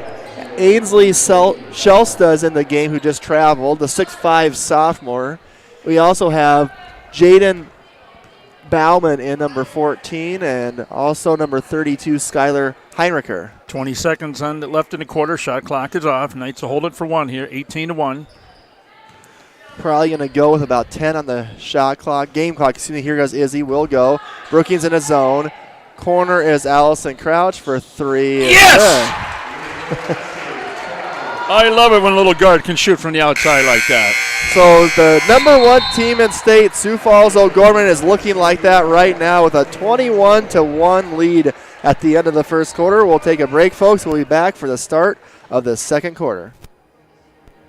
A: Ainsley Shelsta is in the game, who just traveled, the 6'5 sophomore. We also have Jaden Bauman in number 14, and also number 32, Skylar Heinricher.
D: 20 seconds left in the quarter. Shot clock is off. Knights will hold it for 1 here, 18-1.
A: Probably going to go with about 10 on the shot clock. Game clock. Excuse me. Here goes Izzy. Will go. Brookings in a zone. corner is Alison Crouch for 3.
D: Yes! I love it when a little guard can shoot from the outside like that.
A: So the number 1 team in state, Sioux Falls O'Gorman, is looking like that right now with a 21-1 lead at the end of the first quarter. We'll take a break, folks. We'll be back for the start of the second quarter.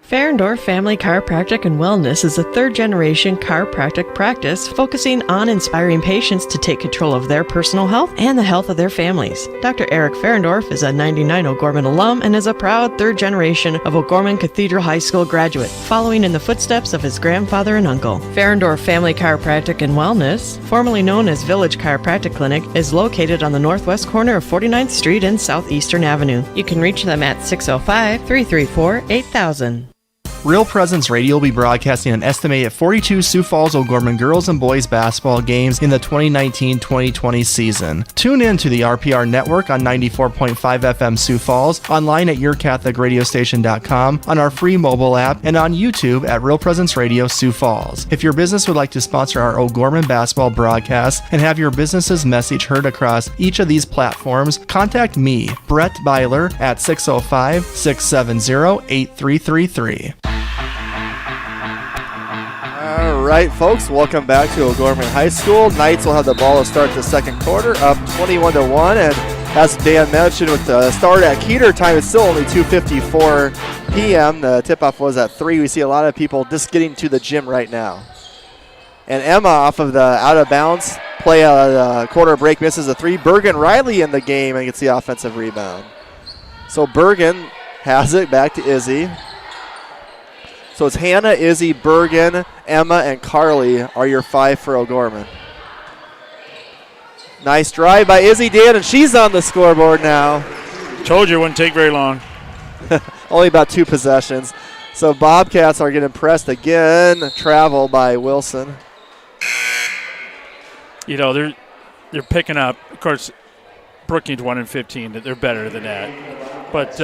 L: Ferendorf Family Chiropractic and Wellness is a third-generation chiropractic practice focusing on inspiring patients to take control of their personal health and the health of their families. Dr. Eric Ferendorf is a 99 O'Gorman alum and is a proud third generation of O'Gorman Cathedral High School graduate, following in the footsteps of his grandfather and uncle. Ferendorf Family Chiropractic and Wellness, formerly known as Village Chiropractic Clinic, is located on the northwest corner of 49th Street and Southeastern Avenue. You can reach them at 605-334-8000.
B: Real Presence Radio will be broadcasting an estimated 42 Sioux Falls O'Gorman girls and boys basketball games in the 2019-2020 season. Tune in to the RPR network on 94.5 FM Sioux Falls, online at yourcatholicradiostation.com, on our free mobile app, and on YouTube at Real Presence Radio Sioux Falls. If your business would like to sponsor our O'Gorman basketball broadcast and have your business's message heard across each of these platforms, contact me, Brett Byler, at 605-670-8333.
A: All right, folks, welcome back to O'Gorman High School. Knights will have the ball to start the second quarter, up 21-1, and as Dan mentioned, with the start at Keeter time, it's still only 2:54 p.m. The tip-off was at 3. We see a lot of people just getting to the gym right now. And Emma, off of the out-of-bounds play, quarter break, misses a 3. Bergen Riley in the game and gets the offensive rebound. So Bergen has it back to Izzy. So it's Hannah, Izzy, Bergen, Emma, and Carly are your 5 for O'Gorman. Nice drive by Izzy, Dan, and she's on the scoreboard now.
D: Told you it wouldn't take very long.
A: Only about 2 possessions. So Bobcats are getting pressed again. Travel by Wilson.
D: You know, they're picking up. Of course, Brookings 1-15. They're better than that. But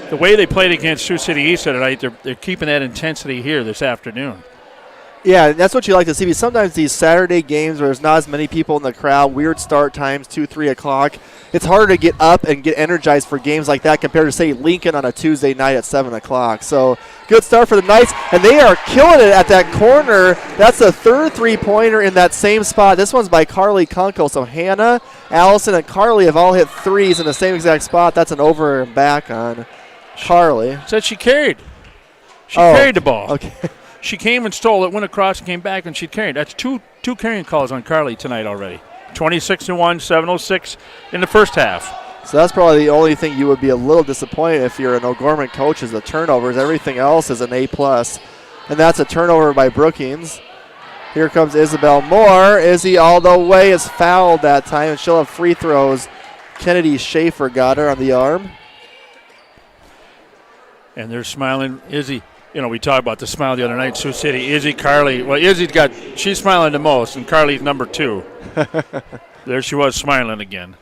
D: the way they played against Sioux City East tonight, they're keeping that intensity here this afternoon.
A: Yeah, that's what you like to see. Because sometimes these Saturday games where there's not as many people in the crowd, weird start times, 2, 3 o'clock, it's harder to get up and get energized for games like that compared to, say, Lincoln on a Tuesday night at 7 o'clock. So good start for the Knights, and they are killing it at that corner. That's the third three-pointer in that same spot. This one's by Carly Kunkel. So Hannah, Allison, and Carly have all hit threes in the same exact spot. That's an over and back on Carly.
D: Said she carried. She carried the ball.
A: Okay.
D: She came and stole it, went across and came back, and she carried. That's two carrying calls on Carly tonight already. 26-1, 7:06 in the first half.
A: So that's probably the only thing you would be a little disappointed if you're an O'Gorman coach is the turnovers. Everything else is an A+. And that's a turnover by Brookings. Here comes Isabel Moore. Izzy all the way is fouled that time, and she'll have free throws. Kennedy Schaefer got her on the arm.
D: And they're smiling. Izzy, you know, we talked about the smile the other night, Sioux City. Izzy, Carly. Well, she's smiling the most, and Carly's number 2. There she was smiling again.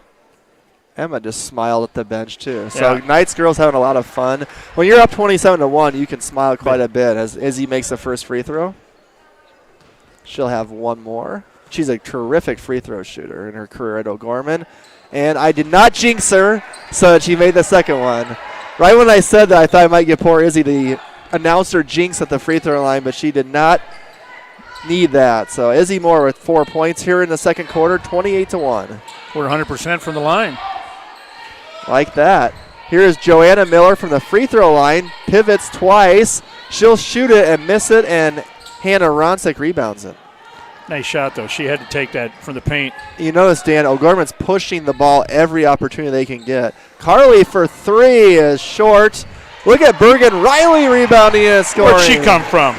A: Emma just smiled at the bench, too. So Knights girls having a lot of fun. When you're up 27-1, you can smile quite a bit as Izzy makes the first free throw. She'll have one more. She's a terrific free throw shooter in her career at O'Gorman. And I did not jinx her, so she made the second one. Right when I said that, I thought I might get poor Izzy the announcer jinx at the free throw line, but she did not need that. So Izzy Moore with 4 points here in the second quarter, 28-1.
D: We're 100% from the line.
A: Like that. Here is Joanna Miller from the free throw line. Pivots twice. She'll shoot it and miss it, and Hannah Ronsick rebounds it.
D: Nice shot, though. She had to take that from the paint.
A: You notice, Dan, O'Gorman's pushing the ball every opportunity they can get. Carly for 3 is short. Look at Bergen Riley rebounding and scoring.
D: Where'd she come from?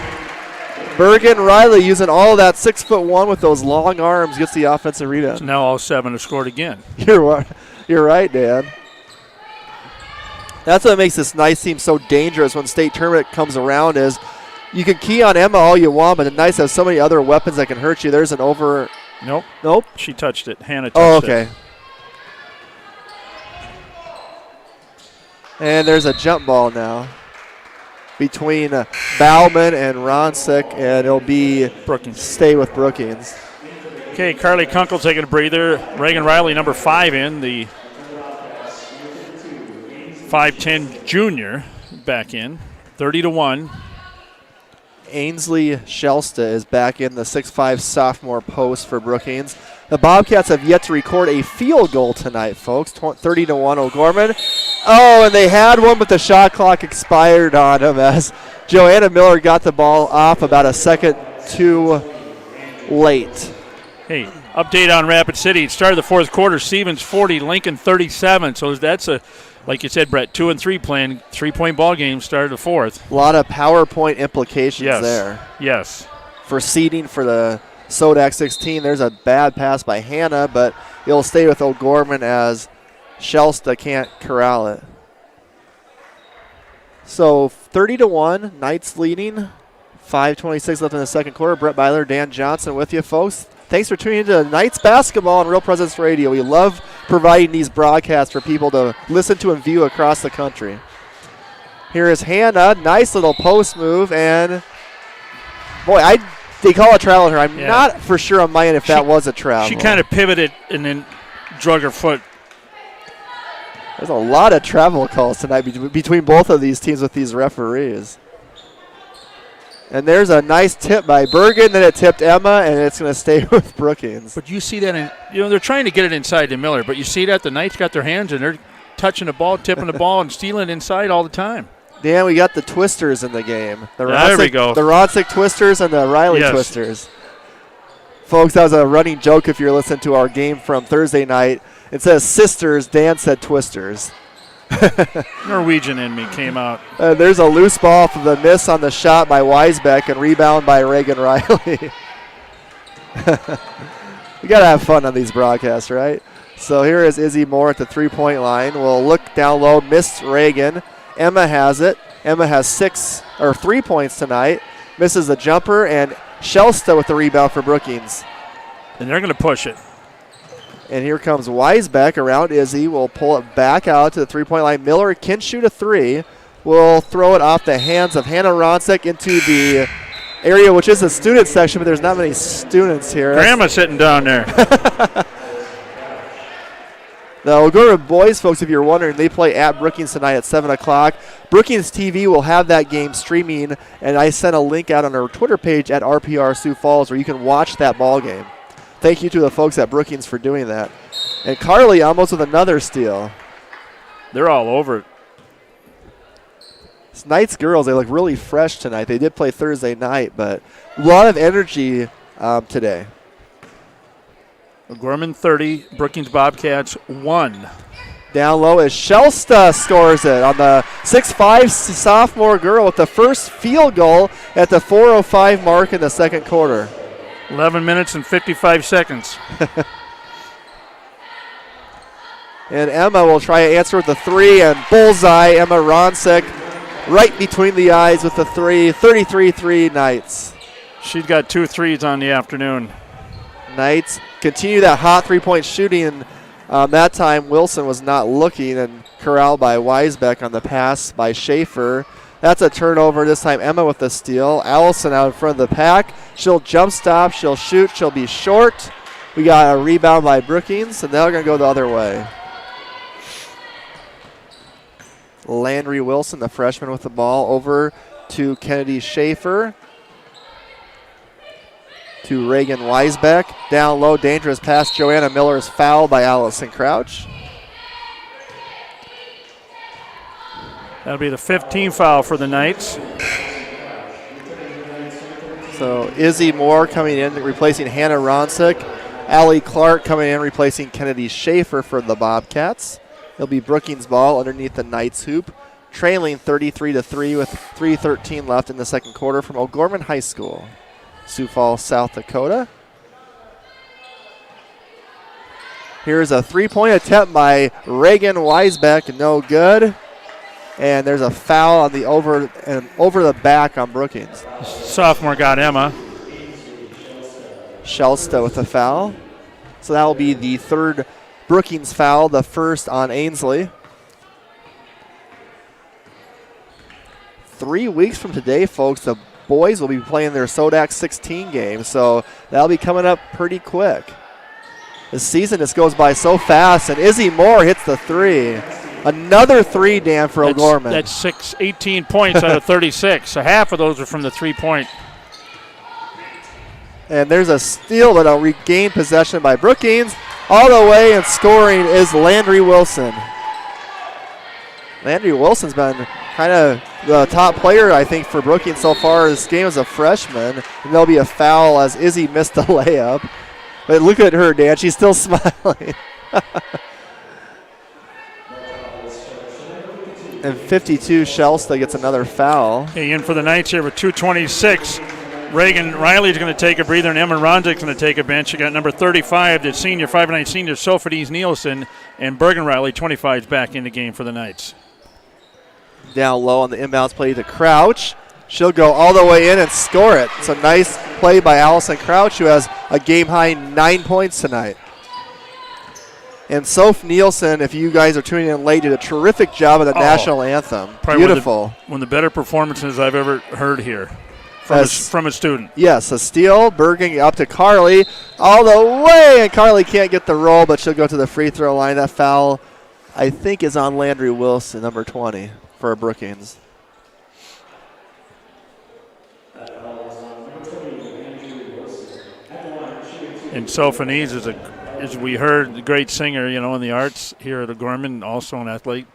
A: Bergen Riley using all of that 6'1" with those long arms gets the offensive rebound.
D: So now all 7 have scored again.
A: You're right, Dan. That's what makes this Knights team so dangerous when state tournament comes around is you can key on Emma all you want, but the Knights have so many other weapons that can hurt you. There's an over.
D: Nope. She touched it. Hannah touched it.
A: Oh, okay. And there's a jump ball now between Bauman and Ronsick, and it'll be
D: Brookings.
A: Stay with Brookings.
D: Okay, Carly Kunkel taking a breather. Reagan Riley, number 5 in, the 5'10 junior, back in. 30-1.
A: Ainsley Shelsta is back in the 6'5 sophomore post for Brookings. The Bobcats have yet to record a field goal tonight, folks. 30-1 O'Gorman. Oh, and they had one, but the shot clock expired on them as Joanna Miller got the ball off about a second too late.
D: Hey, update on Rapid City. It started the fourth quarter. Stevens 40, Lincoln 37. So that's a, like you said, Brett, 2 and 3 playing 3-point ball game started the fourth.
A: A lot of PowerPoint implications there.
D: Yes.
A: For seeding for the Sodak 16, there's a bad pass by Hannah, but it'll stay with O'Gorman as Shelsta can't corral it. So 30-1, Knights leading. 5:26 left in the second quarter. Brett Byler, Dan Johnson with you, folks. Thanks for tuning into Knights basketball on Real Presence Radio. We love providing these broadcasts for people to listen to and view across the country. Here is Hannah. Nice little post move, and boy, they call it travel here. I'm not for sure on my end if that was a travel.
D: She kind of pivoted and then drug her foot.
A: There's a lot of travel calls tonight between both of these teams with these referees. And there's a nice tip by Bergen. Then it tipped Emma, and it's going to stay with Brookings.
D: But you see that, they're trying to get it inside to Miller. But you see that the Knights got their hands, and they're touching the ball, tipping the ball, and stealing inside all the time.
A: Dan, we got the Twisters in the game.
D: There we go.
A: The Ronsick Twisters and the Riley Twisters. Folks, that was a running joke if you're listening to our game from Thursday night. It says sisters. Dan said Twisters.
D: Norwegian in me came out.
A: There's a loose ball from the miss on the shot by Weisbeck and rebound by Reagan Riley. We got to have fun on these broadcasts, right? So here is Izzy Moore at the three-point line. We'll look down low, missed Reagan. Emma has it. Emma has 3 points tonight. Misses the jumper, and Shelsta with the rebound for Brookings.
D: And they're going to push it.
A: And here comes Weisbeck around Izzy. We'll pull it back out to the three-point line. Miller can shoot a three. We'll throw it off the hands of Hannah Ronsick into the area, which is the student section, but there's not many students here.
D: Grandma's sitting down there.
A: The O'Gorman boys, folks, if you're wondering, they play at Brookings tonight at 7 o'clock. Brookings TV will have that game streaming, and I sent a link out on our Twitter page at RPR Sioux Falls where you can watch that ball game. Thank you to the folks at Brookings for doing that. And Carly almost with another steal.
D: They're all over it.
A: It's Knights girls, they look really fresh tonight. They did play Thursday night, but a lot of energy today.
D: Gorman 30, Brookings Bobcats 1.
A: Down low as Shelsta scores it on the 6'5 sophomore girl with the first field goal at the 4:05 mark in the second quarter.
D: 11 minutes and 55 seconds.
A: And Emma will try to answer with the three, and bullseye. Emma Ronsick right between the eyes with the three. 33-3 Knights.
D: She's got 2 threes on the afternoon.
A: Knights continue that hot three-point shooting. That time Wilson was not looking, and corralled by Weisbeck on the pass by Schaefer. That's a turnover. This time Emma with the steal. Allison out in front of the pack. She'll jump stop. She'll shoot. She'll be short. We got a rebound by Brookings, and they're going to go the other way. Landry Wilson, the freshman, with the ball over to Kennedy Schaefer. To Reagan Weisbeck. Down low, dangerous pass. Joanna Miller is fouled by Alison Crouch.
D: That'll be the 15th foul for the Knights.
A: So Izzy Moore coming in, replacing Hannah Ronsick. Allie Clark coming in, replacing Kennedy Schaefer for the Bobcats. It'll be Brookings ball underneath the Knights hoop, trailing 33-3 with 3:13 left in the second quarter from O'Gorman High School, Sioux Falls, South Dakota. Here's a three-point attempt by Reagan Weisbeck, no good. And there's a foul on the over the back on Brookings.
D: Sophomore got Emma.
A: Shelsta with the foul. So that will be the third Brookings foul, the first on Ainsley. 3 weeks from today, folks, the boys will be playing their Sodac 16 game, so that'll be coming up pretty quick. The season just goes by so fast, and Izzy Moore hits the three. Another three, Dan, for O'Gorman.
D: That's 18 points out of 36. So half of those are from the three-point.
A: And there's a steal, but a regained possession by Brookings. All the way, and scoring is Landry Wilson. Landry Wilson's been kind of the top player, I think, for Brookings so far this game as a freshman. And there'll be a foul as Izzy missed the layup. But look at her, Dan. She's still smiling. And 52, Shelsta gets another foul.
D: Okay, in for the Knights here with 2:26. Reagan Riley's going to take a breather, and Emma Ronzik's going to take a bench. You got number 35, the senior, 5'9" senior, Sophie Nielsen, and Bergen Riley, 25, is back in the game for the Knights.
A: Down low on the inbounds play to Crouch. She'll go all the way in and score it. It's a nice play by Alison Crouch, who has a game-high 9 points tonight. And Soph Nielsen, if you guys are tuning in late, did a terrific job of the national anthem. Beautiful.
D: One of the better performances I've ever heard here from a student.
A: Yes, a steal. Bergen up to Carly all the way, and Carly can't get the roll, but she'll go to the free throw line. That foul, I think, is on Landry Wilson, number 20, for Brookings.
D: And Sophanese is as we heard, a great singer, in the arts here at Gorman, also an athlete.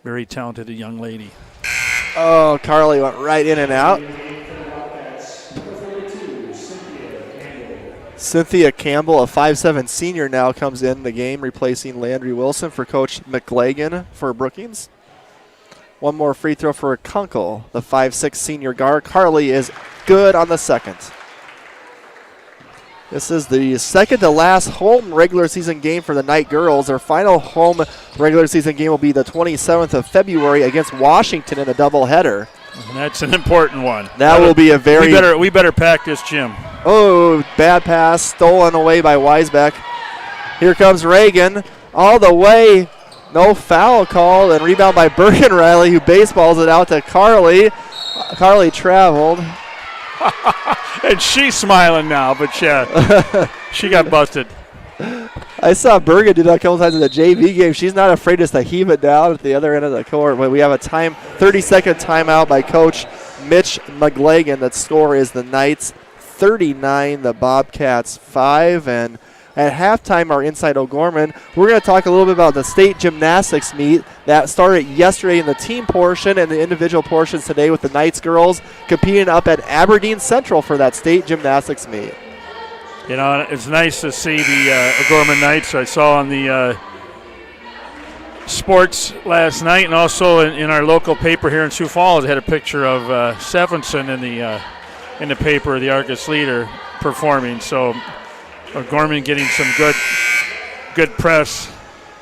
D: Very talented young lady.
A: Oh, Carly went right in and out. Cynthia Campbell, a 5'7" senior, now comes in the game, replacing Landry Wilson for Coach McLagan for Brookings. One more free throw for Kunkel, the 5'6" senior guard. Carly is good on the second. This is the second to last home regular season game for the Knight girls. Their final home regular season game will be the 27th of February against Washington in a doubleheader.
D: And that's an important one.
A: That will be a very...
D: We better pack this gym.
A: Oh, bad pass, stolen away by Weisbeck. Here comes Reagan, all the way. No foul call, and rebound by Bergen Riley, who baseballs it out to Carly. Carly traveled.
D: And she's smiling now, but yeah, she got busted.
A: I saw Bergen do that a couple times in the JV game. She's not afraid just to heave it down at the other end of the court. But we have a 30-second timeout by Coach Mitch McLagan. That score is the Knights 39, the Bobcats 5. And at halftime, our Inside O'Gorman, we're going to talk a little bit about the state gymnastics meet that started yesterday in the team portion and the individual portions today with the Knights girls competing up at Aberdeen Central for that state gymnastics meet.
D: It's nice to see the O'Gorman Knights. I saw on the sports last night, and also in our local paper here in Sioux Falls, they had a picture of Stephenson in the paper, the Argus Leader, performing. So Gorman getting some good press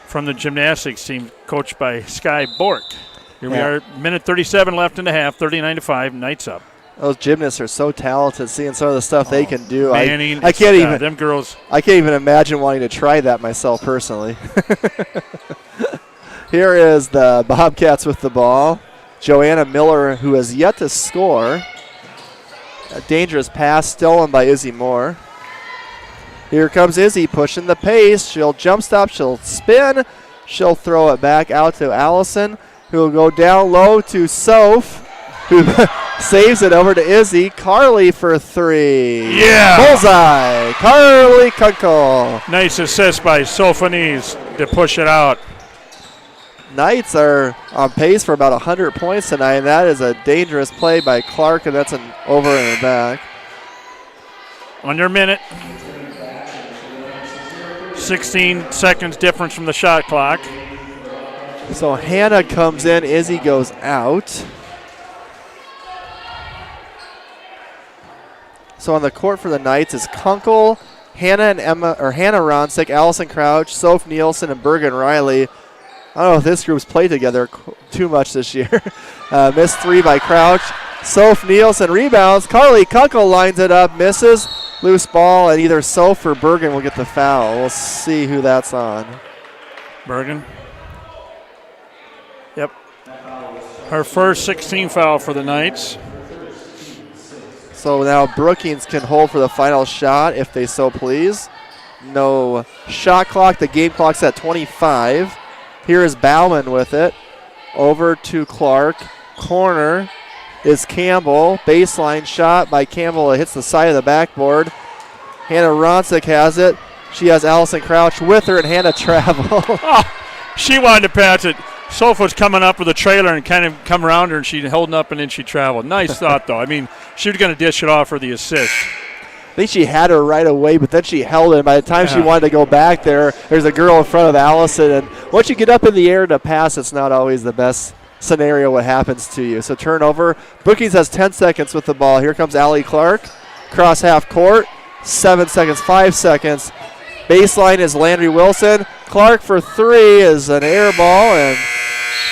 D: from the gymnastics team, coached by Sky Bork. Here we are, minute 37 left in the half, 39-5, Knights up.
A: Those gymnasts are so talented, seeing some of the stuff they can do.
D: Manning,
A: I can't even.
D: Them girls.
A: I can't even imagine wanting to try that myself personally. Here is the Bobcats with the ball. Joanna Miller, who has yet to score. A dangerous pass stolen by Izzy Moore. Here comes Izzy pushing the pace. She'll jump stop. She'll spin. She'll throw it back out to Allison, who will go down low to Soph, who saves it over to Izzy. Carly for three.
D: Yeah.
A: Bullseye. Carly Kunkel.
D: Nice assist by Sophanese to push it out.
A: Knights are on pace for about 100 points tonight, and that is a dangerous play by Clark, and that's an over and back.
D: Under a minute. 16 seconds difference from the shot clock.
A: So Hannah comes in, Izzy goes out. So on the court for the Knights is Kunkel, Hannah Ronsick, Alison Crouch, Soph Nielsen, and Bergen Riley. I don't know if this group's played together too much this year. Missed three by Crouch. Soph Nielsen rebounds. Carly Kunkel lines it up, misses. Loose ball, and either Soph or Bergen will get the foul. We'll see who that's on.
D: Bergen. Yep. Her first 16 foul for the Knights.
A: So now Brookings can hold for the final shot if they so please. No shot clock. The game clock's at 25. Here is Bauman with it. Over to Clark. Corner is Campbell. Baseline shot by Campbell. It hits the side of the backboard. Hannah Ronsick has it. She has Alison Crouch with her, and Hannah travel.
D: She wanted to pass it. Soph was coming up with a trailer and kind of come around her, and she'd holding up, and then she traveled. Nice thought, though. I mean, she was going to dish it off for the assist.
A: I think she had her right away, but then she held it. By the time she wanted to go back there's a girl in front of Allison. And once you get up in the air to pass, it's not always the best scenario what happens to you. So turnover. Brookings has 10 seconds with the ball. Here comes Allie Clark. Cross half court. 7 seconds, 5 seconds. Baseline is Landry Wilson. Clark for 3 is an air ball. And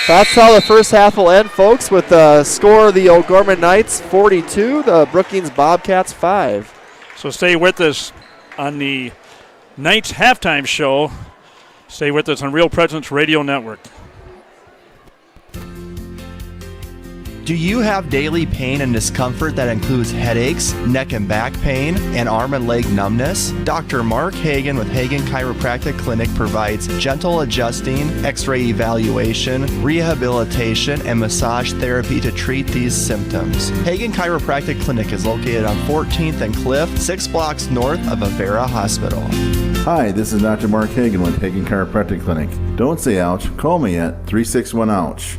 A: that's how the first half will end, folks, with the score of the O'Gorman Knights 42, the Brookings Bobcats 5.
D: So stay with us on the Knights halftime show. Stay with us on Real Presence Radio Network.
B: Do you have daily pain and discomfort that includes headaches, neck and back pain, and arm and leg numbness? Dr. Mark Hagen with Hagen Chiropractic Clinic provides gentle adjusting, x-ray evaluation, rehabilitation, and massage therapy to treat these symptoms. Hagen Chiropractic Clinic is located on 14th and Cliff, 6 blocks north of Avera Hospital.
N: Hi, this is Dr. Mark Hagen with Hagen Chiropractic Clinic. Don't say ouch, call me at 361-OUCH.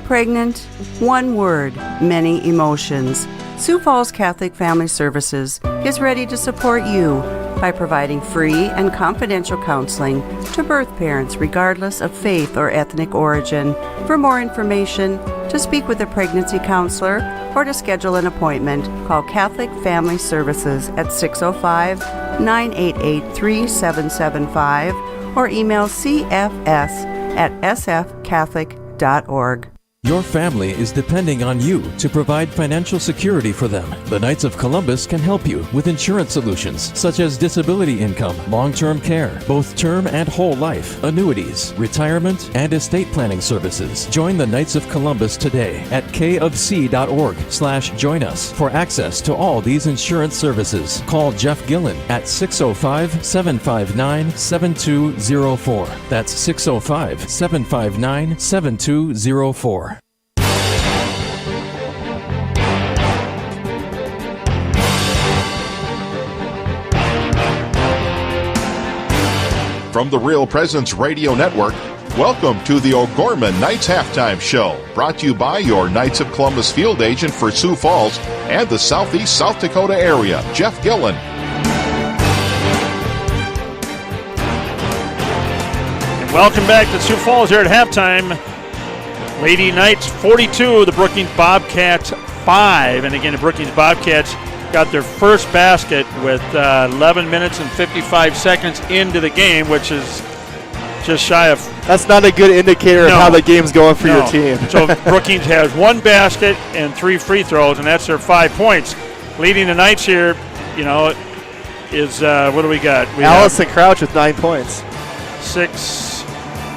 H: Pregnant, one word, many emotions. Sioux Falls Catholic Family Services is ready to support you by providing free and confidential counseling to birth parents regardless of faith or ethnic origin. For more information, to speak with a pregnancy counselor, or to schedule an appointment, call Catholic Family Services at 605-988-3775 or email cfs@sfcatholic.org.
O: Your family is depending on you to provide financial security for them. The Knights of Columbus can help you with insurance solutions such as disability income, long-term care, both term and whole life, annuities, retirement, and estate planning services. Join the Knights of Columbus today at kofc.org/join us for access to all these insurance services. Call Jeff Gillen at 605-759-7204. That's 605-759-7204.
E: From the Real Presence Radio Network, welcome to the O'Gorman Knights Halftime Show, brought to you by your Knights of Columbus field agent for Sioux Falls and the Southeast South Dakota area, Jeff Gillen.
D: And welcome back to Sioux Falls here at halftime. Lady Knights 42, the Brookings Bobcats 5. And again, the Brookings Bobcats got their first basket with 11 minutes and 55 seconds into the game, which is just shy of...
A: That's not a good indicator of how the game's going for your team.
D: So Brookings has 1 basket and 3 free throws, and that's their 5 points. Leading the Knights here, is, what do we got?
A: Alison Crouch with 9 points.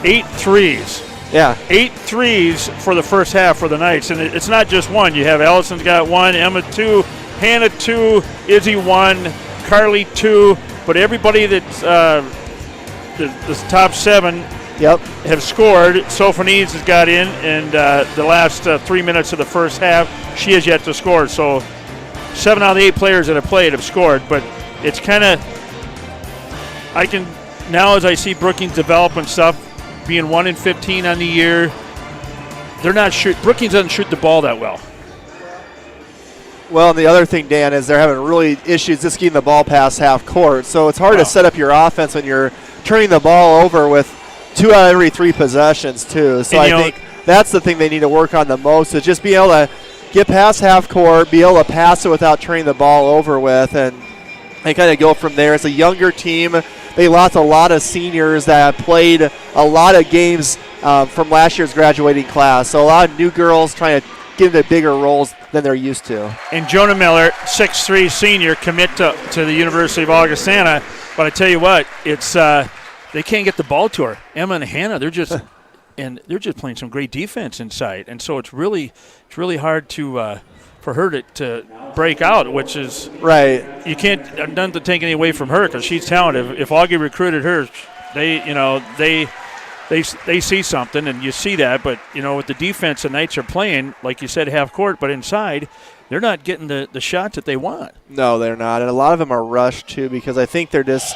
D: 8 threes.
A: Yeah. 8
D: threes for the first half for the Knights, and it's not just one. You have Allison's got 1, Emma 2, Hannah 2, Izzy 1, Carly 2, but everybody that's the top 7 have scored. Sophanese has got in, and the last 3 minutes of the first half, she has yet to score. So 7 out of the 8 players that have played have scored, but it's kind of, now as I see Brookings develop and stuff, being 1-15 on the year, Brookings doesn't shoot the ball that well.
A: Well, and the other thing, Dan, is they're having really issues just getting the ball past half court. So it's hard to set up your offense when you're turning the ball over with 2 out of every 3 possessions, too. So I think that's the thing they need to work on the most, is just be able to get past half court, be able to pass it without turning the ball over with, and kind of go from there. It's a younger team. They lost a lot of seniors that played a lot of games from last year's graduating class. So a lot of new girls trying to get into bigger roles than they're used to.
D: And Jonah Miller, 6'3" senior, commit to the University of Augustana. But I tell you what, it's they can't get the ball to her. Emma and Hannah, they're just playing some great defense inside, and so it's really hard to for her to break out, which is
A: right.
D: You can't none to take any away from her because she's talented. If Augie recruited her, they see something, and you see that. But with the defense the Knights are playing, like you said, half court, but inside, they're not getting the shots that they want.
A: No, they're not, and a lot of them are rushed too because I think they're just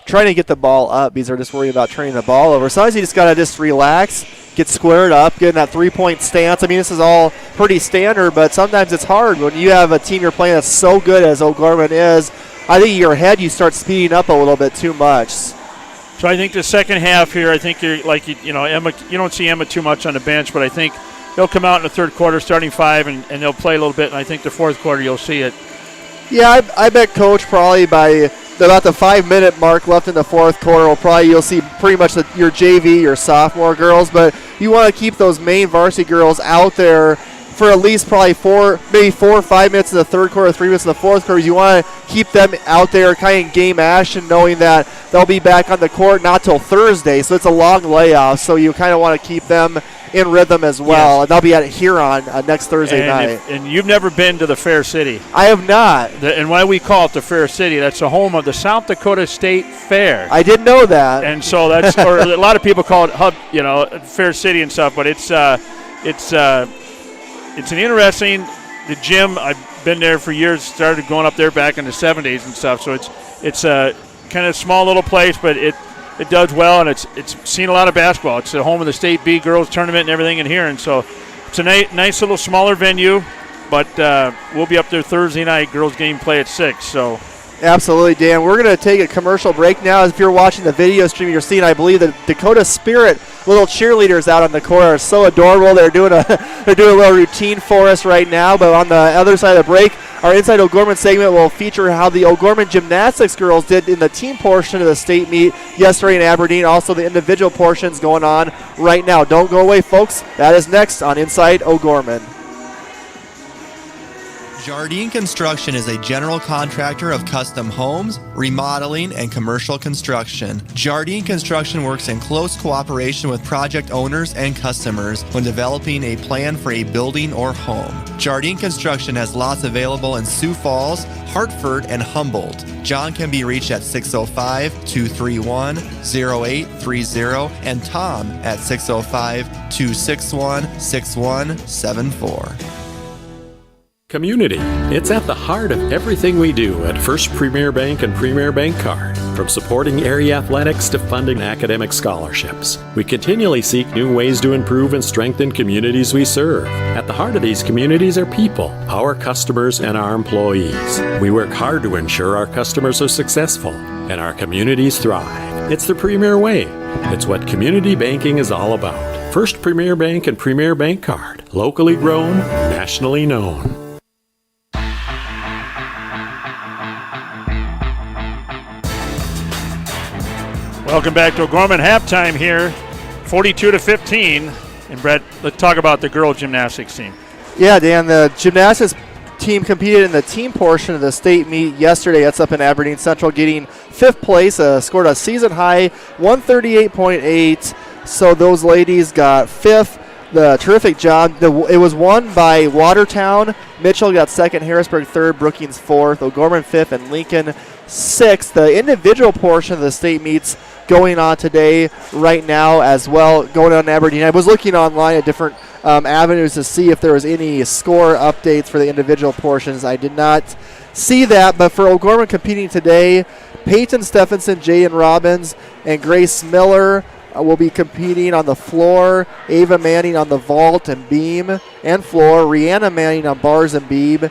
A: trying to get the ball up because they're just worried about turning the ball over. Sometimes you just got to just relax, get squared up, get in that three-point stance. I mean, this is all pretty standard, but sometimes it's hard when you have a team you're playing that's so good as Gorman is. I think in your head you start speeding up a little bit too much.
D: So I think the second half here, I think you're like Emma. You don't see Emma too much on the bench, but I think they'll come out in the third quarter, starting 5, and they'll play a little bit. And I think the fourth quarter you'll see it.
A: Yeah, I bet Coach probably by about the 5-minute mark left in the fourth quarter, you'll see pretty much your JV, your sophomore girls, but you want to keep those main varsity girls out there for at least probably 4 or 5 minutes in the third quarter, 3 minutes in the fourth quarter. You want to keep them out there kind of in game action, knowing that they'll be back on the court not till Thursday, so it's a long layoff, so you kind of want to keep them in rhythm as well, and they'll be at Huron next Thursday night.
D: And you've never been to the Fair City.
A: I have not.
D: And why we call it the Fair City, that's the home of the South Dakota State Fair.
A: I didn't know that.
D: And so that's, or a lot of people call it Hub, Fair City and stuff, but it's an interesting, the gym, I've been there for years, started going up there back in the 70s and stuff, so it's a kind of small little place, but it does well, and it's seen a lot of basketball. It's the home of the State B girls tournament and everything in here, and so it's a nice little smaller venue, but we'll be up there Thursday night. Girls game play at 6. So.
A: Absolutely, Dan. We're going to take a commercial break now. If you're watching the video stream, you're seeing, I believe, the Dakota Spirit little cheerleaders out on the court are so adorable. They're doing a little routine for us right now. But on the other side of the break, our Inside O'Gorman segment will feature how the O'Gorman gymnastics girls did in the team portion of the state meet yesterday in Aberdeen. Also, the individual portions going on right now. Don't go away, folks. That is next on Inside O'Gorman.
B: Jardine Construction is a general contractor of custom homes, remodeling, and commercial construction. Jardine Construction works in close cooperation with project owners and customers when developing a plan for a building or home. Jardine Construction has lots available in Sioux Falls, Hartford, and Humboldt. John can be reached at 605-231-0830 and Tom at 605-261-6174.
F: Community. It's at the heart of everything we do at First Premier Bank and Premier Bank Card. From supporting area athletics to funding academic scholarships, we continually seek new ways to improve and strengthen communities we serve. At the heart of these communities are people, our customers, and our employees. We work hard to ensure our customers are successful and our communities thrive. It's the Premier way. It's what community banking is all about. First Premier Bank and Premier Bank Card. Locally grown, nationally known.
D: Welcome back to Gorman halftime here, 42-15. And Brett, let's talk about the girls gymnastics team.
A: Yeah, Dan, the gymnastics team competed in the team portion of the state meet yesterday. That's up in Aberdeen Central, getting 5th place, scored a season high 138.8. So those ladies got 5th. The terrific job. It was won by Watertown. Mitchell got 2nd, Harrisburg 3rd, Brookings 4th, O'Gorman 5th, and Lincoln 6th. The individual portion of the state meets going on today right now as well, going on in Aberdeen. I was looking online at different avenues to see if there was any score updates for the individual portions. I did not see that, but for O'Gorman competing today, Peyton Stephenson, Jaden Robbins, and Grace Miller will be competing on the floor. Ava Manning on the vault and beam and floor. Rihanna Manning on bars and beam,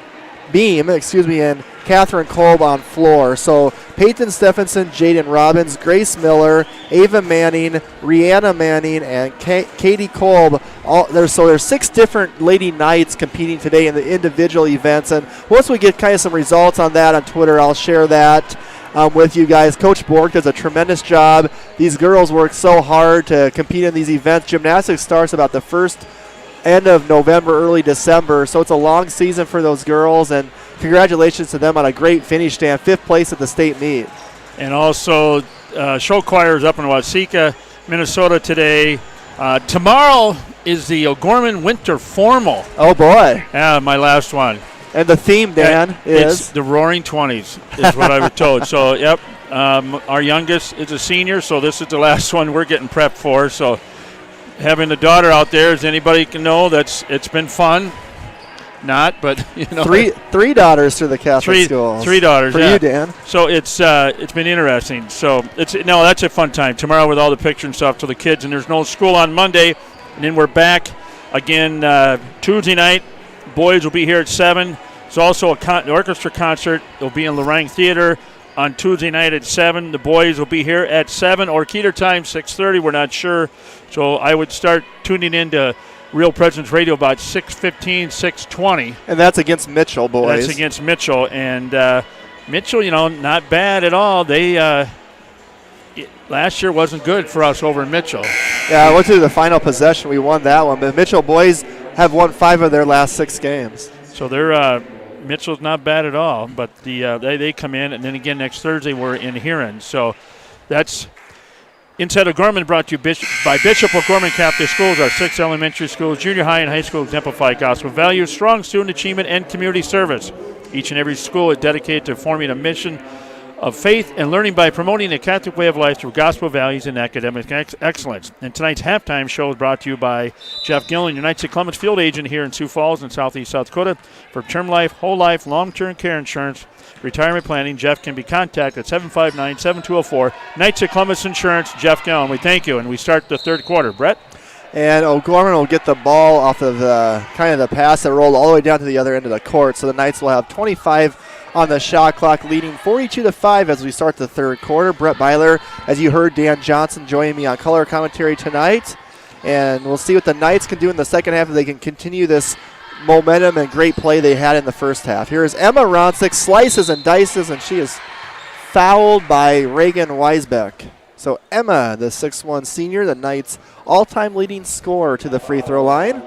A: and Catherine Kolb on floor. So Peyton Stephenson, Jaden Robbins, Grace Miller, Ava Manning, Rihanna Manning, and Katie Kolb. There's 6 different Lady Knights competing today in the individual events. And once we get kind of some results on that on Twitter, I'll share that with you guys. Coach Bork does a tremendous job. These girls work so hard to compete in these events. Gymnastics starts about the end of November, early December, so it's a long season for those girls, and congratulations to them on a great finish, Dan. 5th place at the state meet. And also show choir is up in Waseca, Minnesota today. Tomorrow is the O'Gorman Winter Formal. Oh boy.
D: Yeah, my last one.
A: And the theme, Dan,
D: it's
A: is?
D: the Roaring 20s is what I was told. So, yep, our youngest is a senior, so this is the last one we're getting prepped for. So having a daughter out there, as anybody can know, it's been fun. Not, but you know,
A: three daughters through the Catholic schools.
D: 3 daughters
A: for
D: yeah.
A: you, Dan.
D: So it's been interesting. So that's a fun time tomorrow with all the picture and stuff to the kids. And there's no school on Monday, and then we're back again Tuesday night. Boys will be here at 7. There's also an orchestra concert. It'll be in Lorraine Theater on Tuesday night at 7. The boys will be here at 7 or Keeter time 6:30. We're not sure. So I would start tuning into Real Presence Radio about 6:15, 6:20.
A: And that's against Mitchell, boys.
D: That's against Mitchell. And Mitchell, not bad at all. They last year wasn't good for us over in Mitchell.
A: Yeah, I went to the final possession. We won that one. But Mitchell boys have won 5 of their last 6 games.
D: So they're Mitchell's not bad at all. But they come in. And then again next Thursday we're in Huron. So that's Inside of Gorman brought to you by Bishop O'Gorman Catholic Schools. Our 6 elementary schools, junior high, and high school exemplify gospel values, strong student achievement, and community service. Each and every school is dedicated to forming a mission of faith and learning by promoting a Catholic way of life through gospel values and academic excellence. And tonight's halftime show is brought to you by Jeff Gillen, your Knights of Columbus field agent here in Sioux Falls in southeast South Dakota. For term life, whole life, long-term care insurance, retirement planning, Jeff can be contacted at 759-7204. Knights of Columbus Insurance, Jeff Gillen. We thank you, and we start the third quarter. Brett?
A: And O'Gorman will get the ball off of the pass that rolled all the way down to the other end of the court. So the Knights will have 25 on the shot clock, leading 42-5 as we start the third quarter. Brett Byler, as you heard, Dan Johnson joining me on color commentary tonight. And we'll see what the Knights can do in the second half if they can continue this momentum and great play they had in the first half. Here is Emma Ronsick, slices and dices, and she is fouled by Reagan Weisbeck. So Emma, the 6'1 senior, the Knights' all-time leading scorer to the free throw line.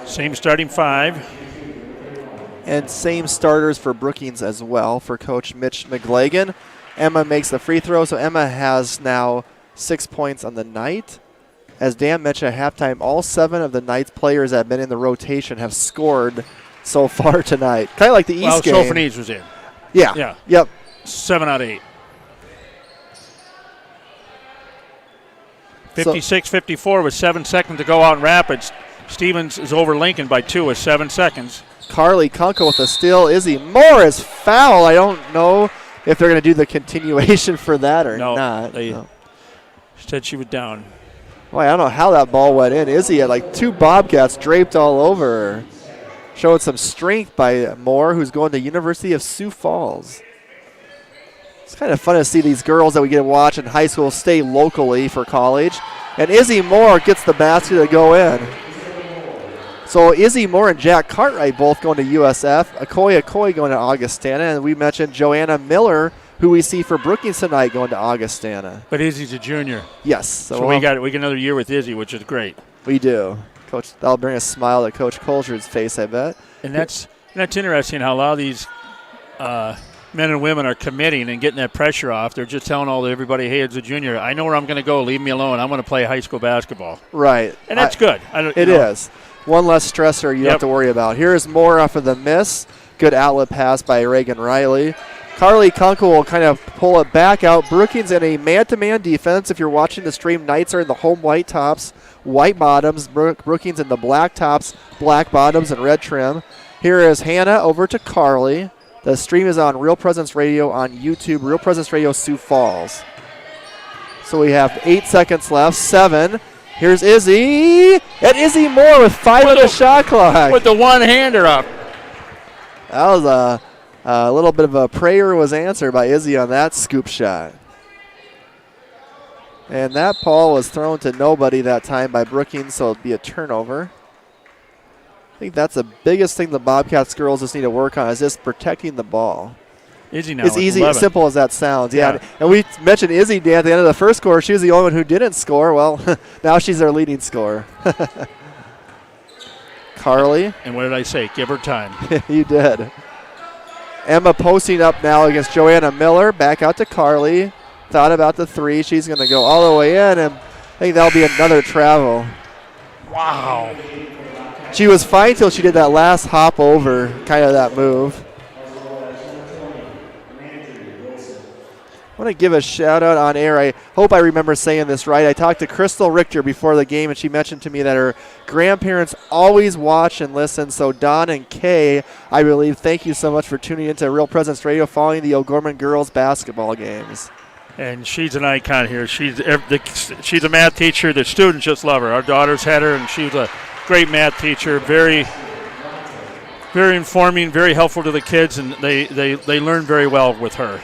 D: Same starting 5.
A: And same starters for Brookings as well for Coach Mitch McGlagan. Emma makes the free throw, so Emma has now 6 points on the night. As Dan mentioned at halftime, all 7 of the Knights players that have been in the rotation have scored so far tonight. Kind of like the East game.
D: Well, Sophanese was in.
A: Yeah.
D: Yeah.
A: Yep.
D: 7 out of 8. 56-54 with 7 seconds to go out in Rapids. Stevens is over Lincoln by 2 with 7 seconds.
A: Carly Kunkel with a steal. Izzy Moore is foul. I don't know if they're going to do the continuation for that or not.
D: They said she was down.
A: Boy, I don't know how that ball went in. Izzy had like 2 Bobcats draped all over her. Showing some strength by Moore, who's going to University of Sioux Falls. It's kind of fun to see these girls that we get to watch in high school stay locally for college. And Izzy Moore gets the basket to go in. So Izzy Moore and Jack Cartwright both going to USF. Okoye going to Augustana. And we mentioned Joanna Miller, who we see for Brookings tonight, going to Augustana.
D: But Izzy's a junior.
A: Yes.
D: So we get another year with Izzy, which is great.
A: We do. Coach, that'll bring a smile to Coach Colger's face, I bet.
D: And that's interesting how a lot of these men and women are committing and getting that pressure off. They're just telling everybody, hey, as a junior, I know where I'm going to go. Leave me alone. I'm going to play high school basketball.
A: Right.
D: And that's good.
A: It is. One less stressor you have to worry about. Here's Moore off of the miss. Good outlet pass by Reagan Riley. Carly Kunkel will kind of pull it back out. Brookings in a man-to-man defense. If you're watching the stream, Knights are in the home white tops, white bottoms. Brookings in the black tops, black bottoms, and red trim. Here is Hannah over to Carly. The stream is on Real Presence Radio on YouTube, Real Presence Radio Sioux Falls. So we have 8 seconds left, 7. Here's Izzy, and Izzy Moore with 5 on the shot clock.
D: With the one-hander up.
A: That was a little bit of a prayer was answered by Izzy on that scoop shot. And that ball was thrown to nobody that time by Brookings, so it'll be a turnover. I think that's the biggest thing the Bobcats girls just need to work on is just protecting the ball.
D: Izzy now.
A: It's easy,
D: 11.
A: simple as that sounds. Yeah. And we mentioned Izzy, Dan, at the end of the first quarter. She was the only one who didn't score. Well, now she's their leading scorer. Carly.
D: And what did I say? Give her time.
A: You did. Emma posting up now against Joanna Miller. Back out to Carly. Thought about the 3. She's going to go all the way in, and I think that'll be another travel.
D: Wow.
A: She was fine till she did that last hop over, kind of that move. I want to give a shout out on air. I hope I remember saying this right. I talked to Crystal Richter before the game, and she mentioned to me that her grandparents always watch and listen. So Don and Kay, I believe, thank you so much for tuning into Real Presence Radio following the O'Gorman girls basketball games.
D: And she's an icon here. She's a math teacher. The students just love her. Our daughters had her, and she was a great math teacher. Very, very informing, very helpful to the kids, and they learn very well with her.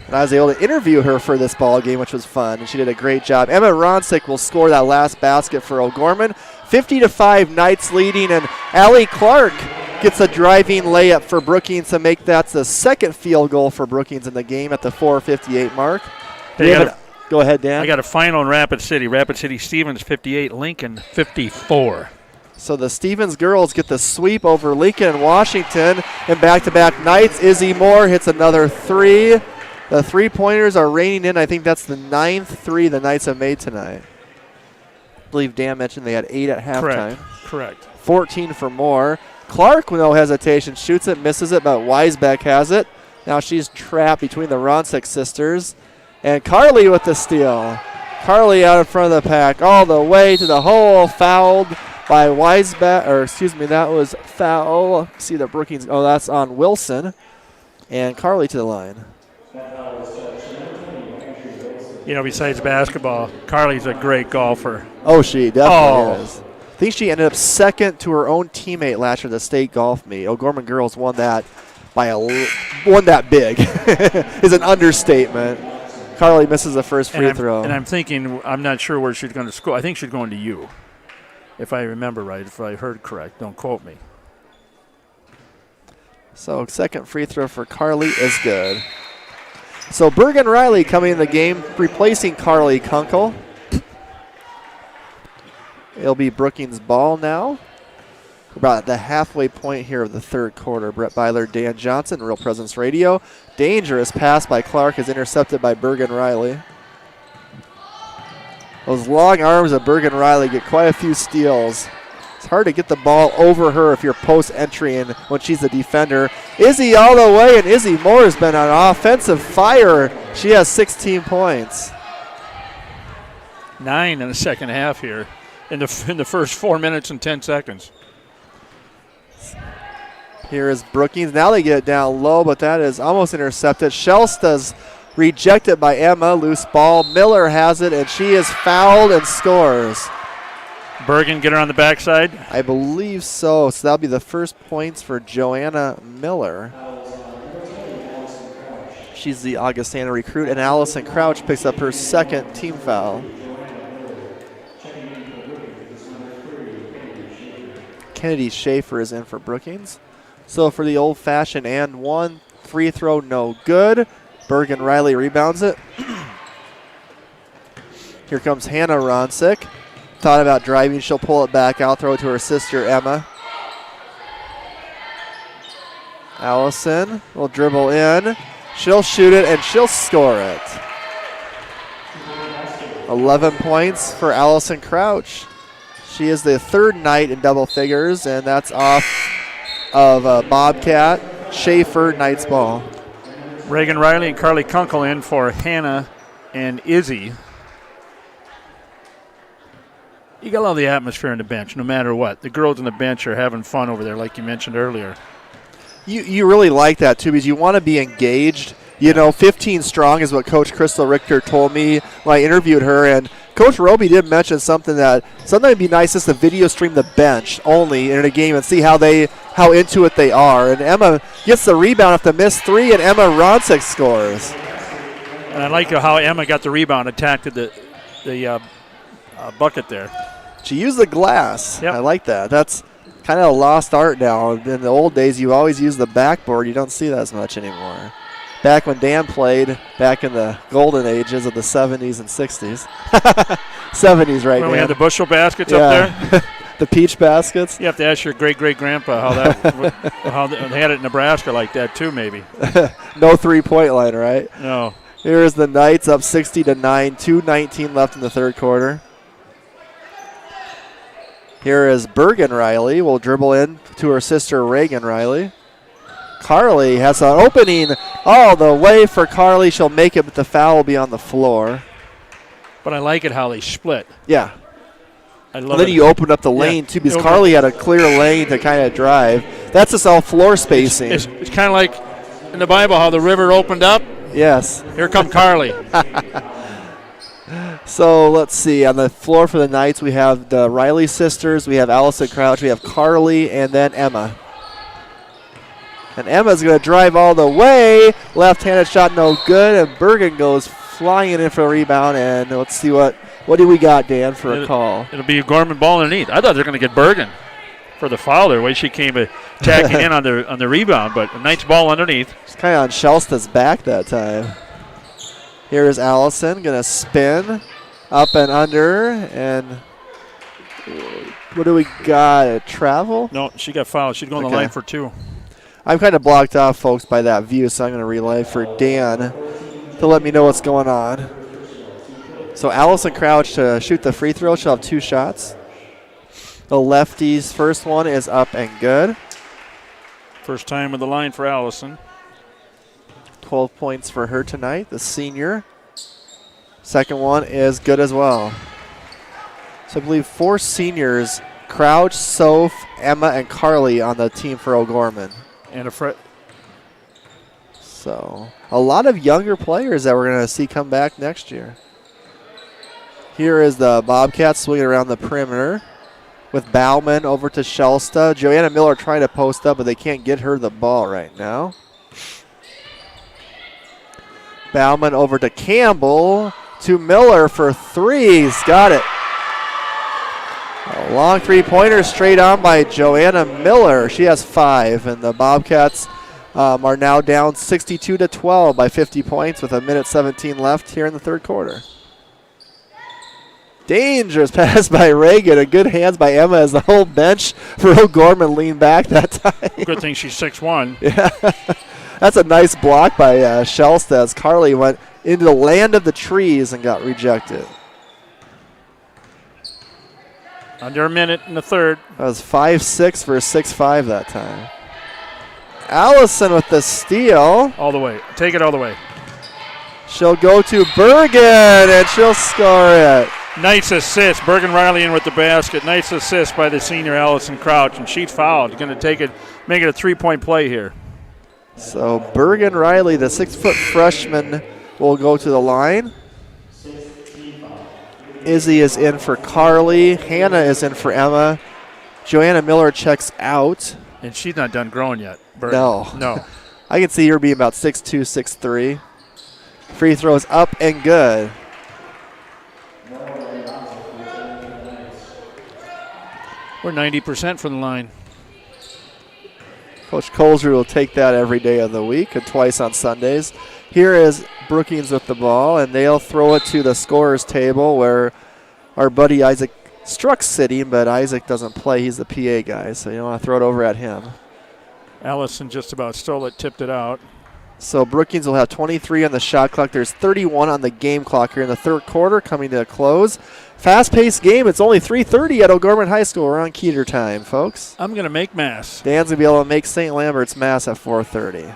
A: And I was able to interview her for this ball game, which was fun, and she did a great job. Emma Ronsick will score that last basket for O'Gorman. 50-5, Knights leading, and Allie Clark gets a driving layup for Brookings to make that the second field goal for Brookings in the game at the 4:58 mark. Go ahead, Dan.
D: I got a final in Rapid City. Rapid City Stevens 58, Lincoln 54.
A: So the Stevens girls get the sweep over Lincoln and Washington, and back-to-back Knights. Izzy Moore hits another three. The three-pointers are raining in. I think that's the 9th three the Knights have made tonight. I believe Dan mentioned they had 8 at halftime.
D: Correct.
A: 14 for Moore. Clark, with no hesitation, shoots it, misses it, but Weisbeck has it. Now she's trapped between the Ronsick sisters. And Carly with the steal. Carly out in front of the pack all the way to the hole, fouled by Weisbeck. Or, excuse me, that was foul. See the Brookings. Oh, that's on Wilson. And Carly to the line.
D: You know, besides basketball, Carly's a great golfer.
A: Oh, she definitely is. I think she ended up second to her own teammate last year at the state golf meet. O'Gorman girls won that by won that big. Is an understatement. Carly misses the first free throw.
D: And I'm thinking, I'm not sure where she's going to score. I think she's going to U, if I remember right, if I heard correct. Don't quote me.
A: So second free throw for Carly is good. So Bergen Riley coming in the game, replacing Carly Kunkel. It'll be Brookings' ball now. About the halfway point here of the third quarter. Brett Byler, Dan Johnson, Real Presence Radio. Dangerous pass by Clark is intercepted by Bergen Riley. Those long arms of Bergen Riley get quite a few steals. It's hard to get the ball over her if you're post-entry and when she's the defender. Izzy all the way, and Izzy Moore has been on offensive fire. She has 16 points.
D: 9 in the second half here in the first 4 minutes and 10 seconds.
A: Here is Brookings. Now they get it down low, but that is almost intercepted. Shelsta's rejected by Emma. Loose ball. Miller has it, and she is fouled and scores.
D: Bergen get her on the backside?
A: I believe so. So that'll be the first points for Joanna Miller. She's the Augustana recruit, and Alison Crouch picks up her second team foul. Kennedy Schaefer is in for Brookings. So for the old-fashioned and one, free throw no good. Bergen Riley rebounds it. Here comes Hannah Ronsick. Thought about driving, she'll pull it back out, throw it to her sister Emma. Allison will dribble in. She'll shoot it and she'll score it. 11 points for Alison Crouch. She is the third night in double figures, and that's off of Bobcat. Schaefer, Knights ball.
D: Reagan Riley and Carly Kunkel in for Hannah and Izzy. You got to love the atmosphere on the bench, no matter what. The girls on the bench are having fun over there, like you mentioned earlier.
A: You really like that, too, because you want to be engaged. You know, 15 strong is what Coach Crystal Richter told me when I interviewed her. And Coach Roby did mention something that sometimes it'd be nice just to video stream the bench only in a game and see how into it they are. And Emma gets the rebound off the missed three, and Emma Ronsick scores.
D: And I like how Emma got the rebound, attacked the bucket there.
A: She used the glass.
D: Yep.
A: I like that. That's kind of a lost art now. In the old days, you always use the backboard. You don't see that as much anymore. Back when Dan played, back in the golden ages of the 70s and 60s. 70s right now.
D: When we had the bushel baskets up there?
A: The peach baskets.
D: You have to ask your great-great-grandpa how they had it in Nebraska like that too, maybe.
A: No three-point line, right?
D: No.
A: Here's the Knights up 60-9, 2:19 left in the third quarter. Here is Bergen Riley. Will dribble in to her sister Reagan Riley. Carly has an opening all the way for Carly. She'll make it, but the foul will be on the floor.
D: But I like it how they split.
A: Yeah.
D: I love
A: and then
D: it.
A: you open up the lane, too, because Carly had a clear lane to kind of drive. That's just all floor spacing.
D: It's kind of like in the Bible how the river opened up.
A: Yes.
D: Here come Carly.
A: So let's see. On the floor for the Knights, we have the Riley sisters. We have Alison Crouch. We have Carly and then Emma. And Emma's going to drive all the way. Left-handed shot, no good. And Bergen goes flying in for a rebound. And let's see what do we got, Dan, for a call.
D: It'll be a Gorman ball underneath. I thought they were going to get Bergen for the foul there. The way she came attacking in on the rebound. But a Knights ball underneath.
A: It's kind of on Shelsta's back that time. Here is Allison going to spin up and under. And what do we got? A travel?
D: No, she got fouled. She'd go on the line for 2.
A: I'm kind of blocked off, folks, by that view, so I'm going to relay for Dan to let me know what's going on. So Alison Crouch to shoot the free throw. She'll have 2 shots. The lefty's first one is up and good.
D: First time with the line for Allison.
A: 12 points for her tonight, the senior. Second one is good as well. So I believe 4 seniors, Crouch, Soph, Emma, and Carly on the team for O'Gorman.
D: And a fret.
A: So a lot of younger players that we're going to see come back next year. Here is the Bobcats swinging around the perimeter with Bauman over to Shelsta. Joanna Miller trying to post up, but they can't get her the ball right now. Bauman over to Campbell, to Miller for 3. He's got it. A long three-pointer straight on by Joanna Miller. She has 5, and the Bobcats are now down 62-12 by 50 points with 1:17 left here in the third quarter. Dangerous pass by Reagan, and good hands by Emma as the whole bench for O'Gorman leaned back that time.
D: Good thing she's 6'1".
A: Yeah, that's a nice block by Shelsta as Carly went into the land of the trees and got rejected.
D: Under a minute in the third.
A: That was 5'6" versus 6'5" that time. Allison with the steal.
D: All the way. Take it all the way.
A: She'll go to Bergen, and she'll score it.
D: Nice assist. Bergen Riley in with the basket. Nice assist by the senior Alison Crouch, and she's fouled. Going to take it, make it a 3-point play here.
A: So Bergen Riley, the 6-foot freshman, will go to the line. Izzy is in for Carly. Hannah is in for Emma. Joanna Miller checks out.
D: And she's not done growing yet. Bergen. No.
A: I can see her being about 6'2", 6'3". Free throws up and good.
D: We're 90% from the line.
A: Coach Colesrud will take that every day of the week and twice on Sundays. Here is Brookings with the ball, and they'll throw it to the scorer's table where our buddy Isaac Struck's sitting, but Isaac doesn't play. He's the PA guy, so you don't want to throw it over at him.
D: Allison just about stole it, tipped it out.
A: So Brookings will have 23 on the shot clock. There's 31 on the game clock here in the third quarter, coming to a close. Fast-paced game. It's only 3:30 at O'Gorman High School. We're on Keeter time, folks.
D: I'm going to make Mass.
A: Dan's going to be able to make St. Lambert's Mass at 4:30.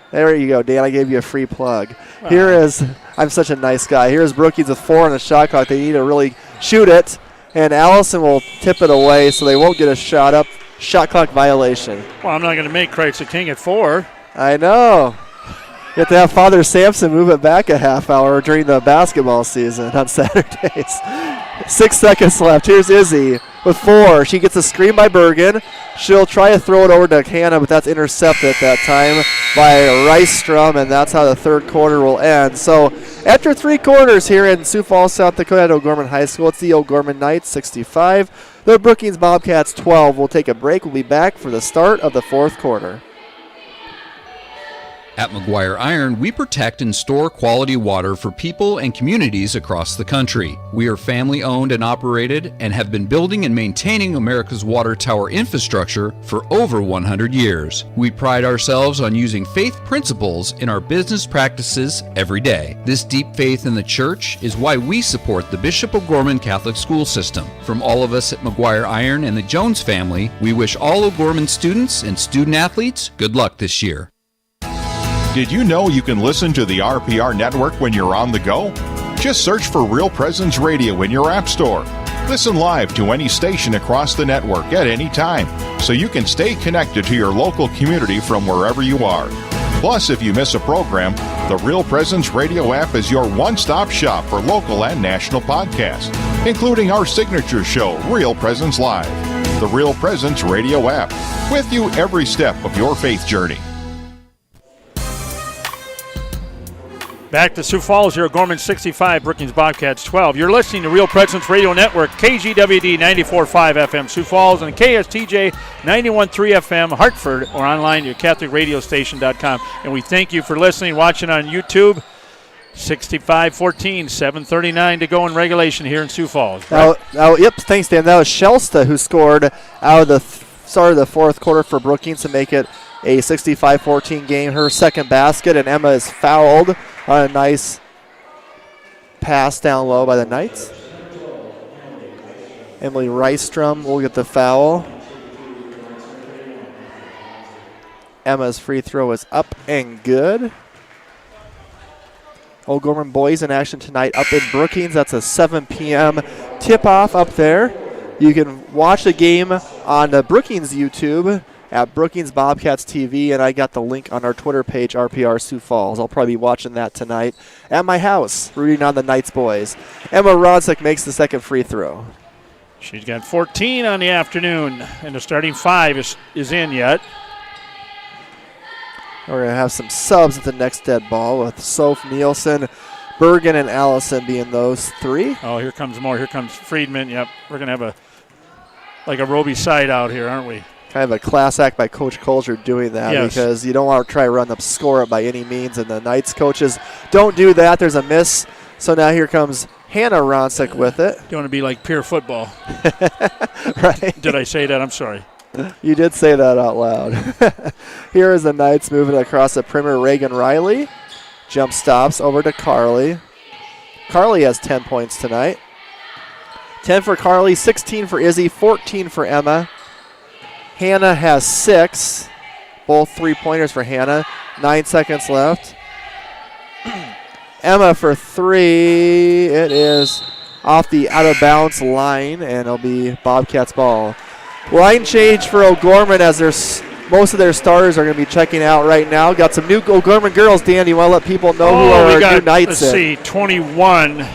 A: There you go, Dan. I gave you a free plug. Wow. Here is, I'm such a nice guy. Here's Brookings with 4 on the shot clock. They need to really shoot it, and Allison will tip it away so they won't get a shot clock violation.
D: Well, I'm not going to make Christ the King at 4.
A: I know. You have to have Father Sampson move it back a half hour during the basketball season on Saturdays. 6 seconds left. Here's Izzy with 4. She gets a screen by Bergen. She'll try to throw it over to Hannah, but that's intercepted at that time by Rystrom, and that's how the third quarter will end. So after 3 quarters here in Sioux Falls, South Dakota at O'Gorman High School, it's the O'Gorman Knights 65. The Brookings Bobcats 12. We'll take a break. We'll be back for the start of the fourth quarter.
P: At McGuire Iron, we protect and store quality water for people and communities across the country. We are family-owned and operated and have been building and maintaining America's water tower infrastructure for over 100 years. We pride ourselves on using faith principles in our business practices every day. This deep faith in the church is why we support the Bishop of Gorman Catholic School System. From all of us at McGuire Iron and the Jones family, we wish all of Gorman students and student-athletes good luck this year.
E: Did you know you can listen to the RPR network when you're on the go? Just search for Real Presence Radio in your app store. Listen live to any station across the network at any time, so you can stay connected to your local community from wherever you are. Plus, if you miss a program, the Real Presence Radio app is your one-stop shop for local and national podcasts, including our signature show, Real Presence Live. The Real Presence Radio app, with you every step of your faith journey.
D: Back to Sioux Falls here, Gorman 65, Brookings Bobcats 12. You're listening to Real Presence Radio Network, KGWD 94.5 FM Sioux Falls and KSTJ 91.3 FM Hartford, or online at CatholicRadioStation.com. And we thank you for listening, watching on YouTube. 65-14, 7:39 to go in regulation here in Sioux Falls.
A: Yep, thanks, Dan. That was Shelsta who scored out of the start of the fourth quarter for Brookings to make it a 65-14 game. Her second basket, and Emma is fouled on a nice pass down low by the Knights. Emily Rystrom will get the foul. Emma's free throw is up and good. Old Gorman boys in action tonight up in Brookings. That's a 7 p.m. tip-off up there. You can watch the game on the Brookings YouTube at Brookings Bobcats TV, and I got the link on our Twitter page, RPR Sioux Falls. I'll probably be watching that tonight at my house, rooting on the Knights boys. Emma Rodzik makes the second free throw.
D: She's got 14 on the afternoon, and the starting five is in yet.
A: We're going to have some subs at the next dead ball with Soph Nielsen, Bergen, and Allison being those three.
D: Oh, here comes more. Here comes Friedman. Yep, we're going to have a Roby side out here, aren't we?
A: Kind of a class act by Coach Colger doing that,
D: yes,
A: because you don't want to try to run up score it by any means, and the Knights coaches don't do that. There's a miss. So now here comes Hannah Ronsick with it.
D: You want to be like peer football.
A: Right.
D: Did I say that? I'm sorry.
A: You did say that out loud. Here is the Knights moving across the perimeter. Reagan Riley jump stops over to Carly. Carly has 10 points tonight. 10 for Carly, 16 for Izzy, 14 for Emma. Hannah has 6, both three-pointers for Hannah. 9 seconds left. Emma for 3. It is off the out-of-bounds line, and it'll be Bobcats ball. Line change for O'Gorman as most of their starters are going to be checking out right now. Got some new O'Gorman girls, Dan. You want to let people know who are our new Knights
D: let's see, 21.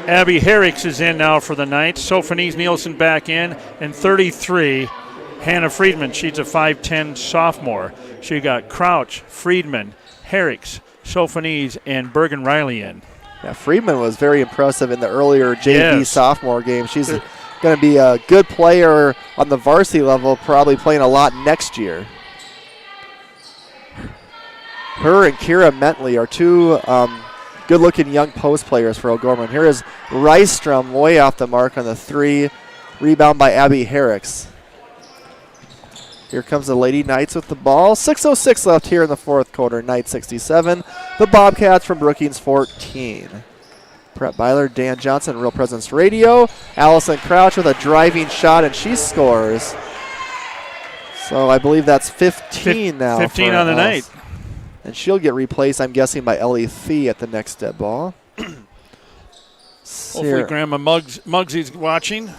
D: Abby Herricks is in now for the Knights. Sophanise Nielsen back in. And 33, Hannah Friedman. She's a 5'10 sophomore. So you got Crouch, Friedman, Herricks, Sophanise, and Bergen Riley in.
A: Yeah, Friedman was very impressive in the earlier JV sophomore game. She's going to be a good player on the varsity level, probably playing a lot next year. Her and Kira Mentley are two good-looking young post players for O'Gorman. Here is Rystrom way off the mark on the 3. Rebound by Abby Herricks. Here comes the Lady Knights with the ball. 6:06 left here in the fourth quarter. Knights 67. The Bobcats from Brookings 14. Brett Byler, Dan Johnson, Real Presence Radio. Alison Crouch with a driving shot, and she scores. So I believe that's 15 now.
D: 15 on the night.
A: And she'll get replaced, I'm guessing, by Ellie Thee at the next dead ball.
D: Hopefully Grandma Muggsy's watching.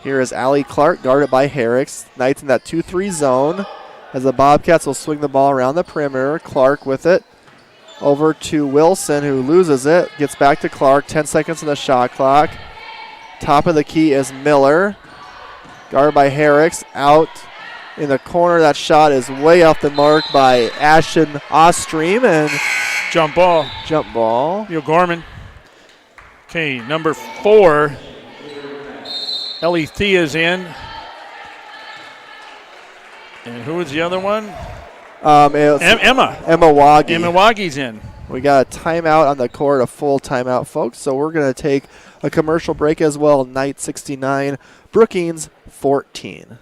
A: Here is Allie Clark, guarded by Herricks. Knights in that 2-3 zone as the Bobcats will swing the ball around the perimeter. Clark with it. Over to Wilson, who loses it. Gets back to Clark. 10 seconds on the shot clock. Top of the key is Miller. Guarded by Herricks. Out in the corner. That shot is way off the mark by Ashton Ostream. And
D: jump ball.
A: Jump ball.
D: Gorman. Okay, number 4. Ellie Thea is in. And who was the other one?
A: Emma. Emma Waggy.
D: Emma Waggy's in.
A: We got a timeout on the court, a full timeout, folks. So we're going to take a commercial break as well. Knight 69, Brookings 14.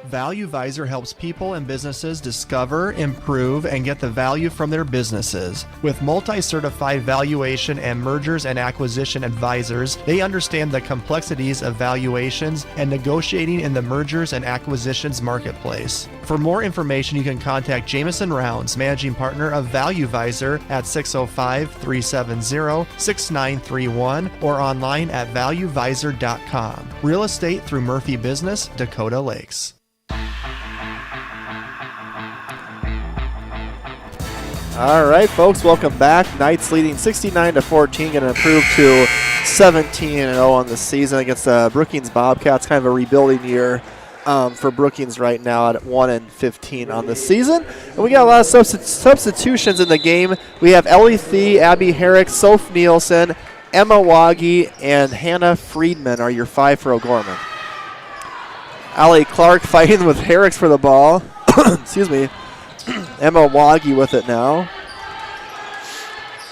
B: Value Visor helps people and businesses discover, improve, and get the value from their businesses. With multi-certified valuation and mergers and acquisition advisors, they understand the complexities of valuations and negotiating in the mergers and acquisitions marketplace. For more information, you can contact Jameson Rounds, managing partner of Value Visor, at 605-370-6931 or online at valuevisor.com. Real estate through Murphy Business, Dakota Lakes.
A: All right, folks, welcome back. Knights leading 69-14, going to improve to 17-0 on the season against the Brookings Bobcats. Kind of a rebuilding year for Brookings right now at 1-15 on the season. And we got a lot of substitutions in the game. We have Ellie Thee, Abby Herrick, Soph Nielsen, Emma Waggy, and Hannah Friedman are your 5 for O'Gorman. Allie Clark fighting with Herricks for the ball. Excuse me. Emma Waggy with it now.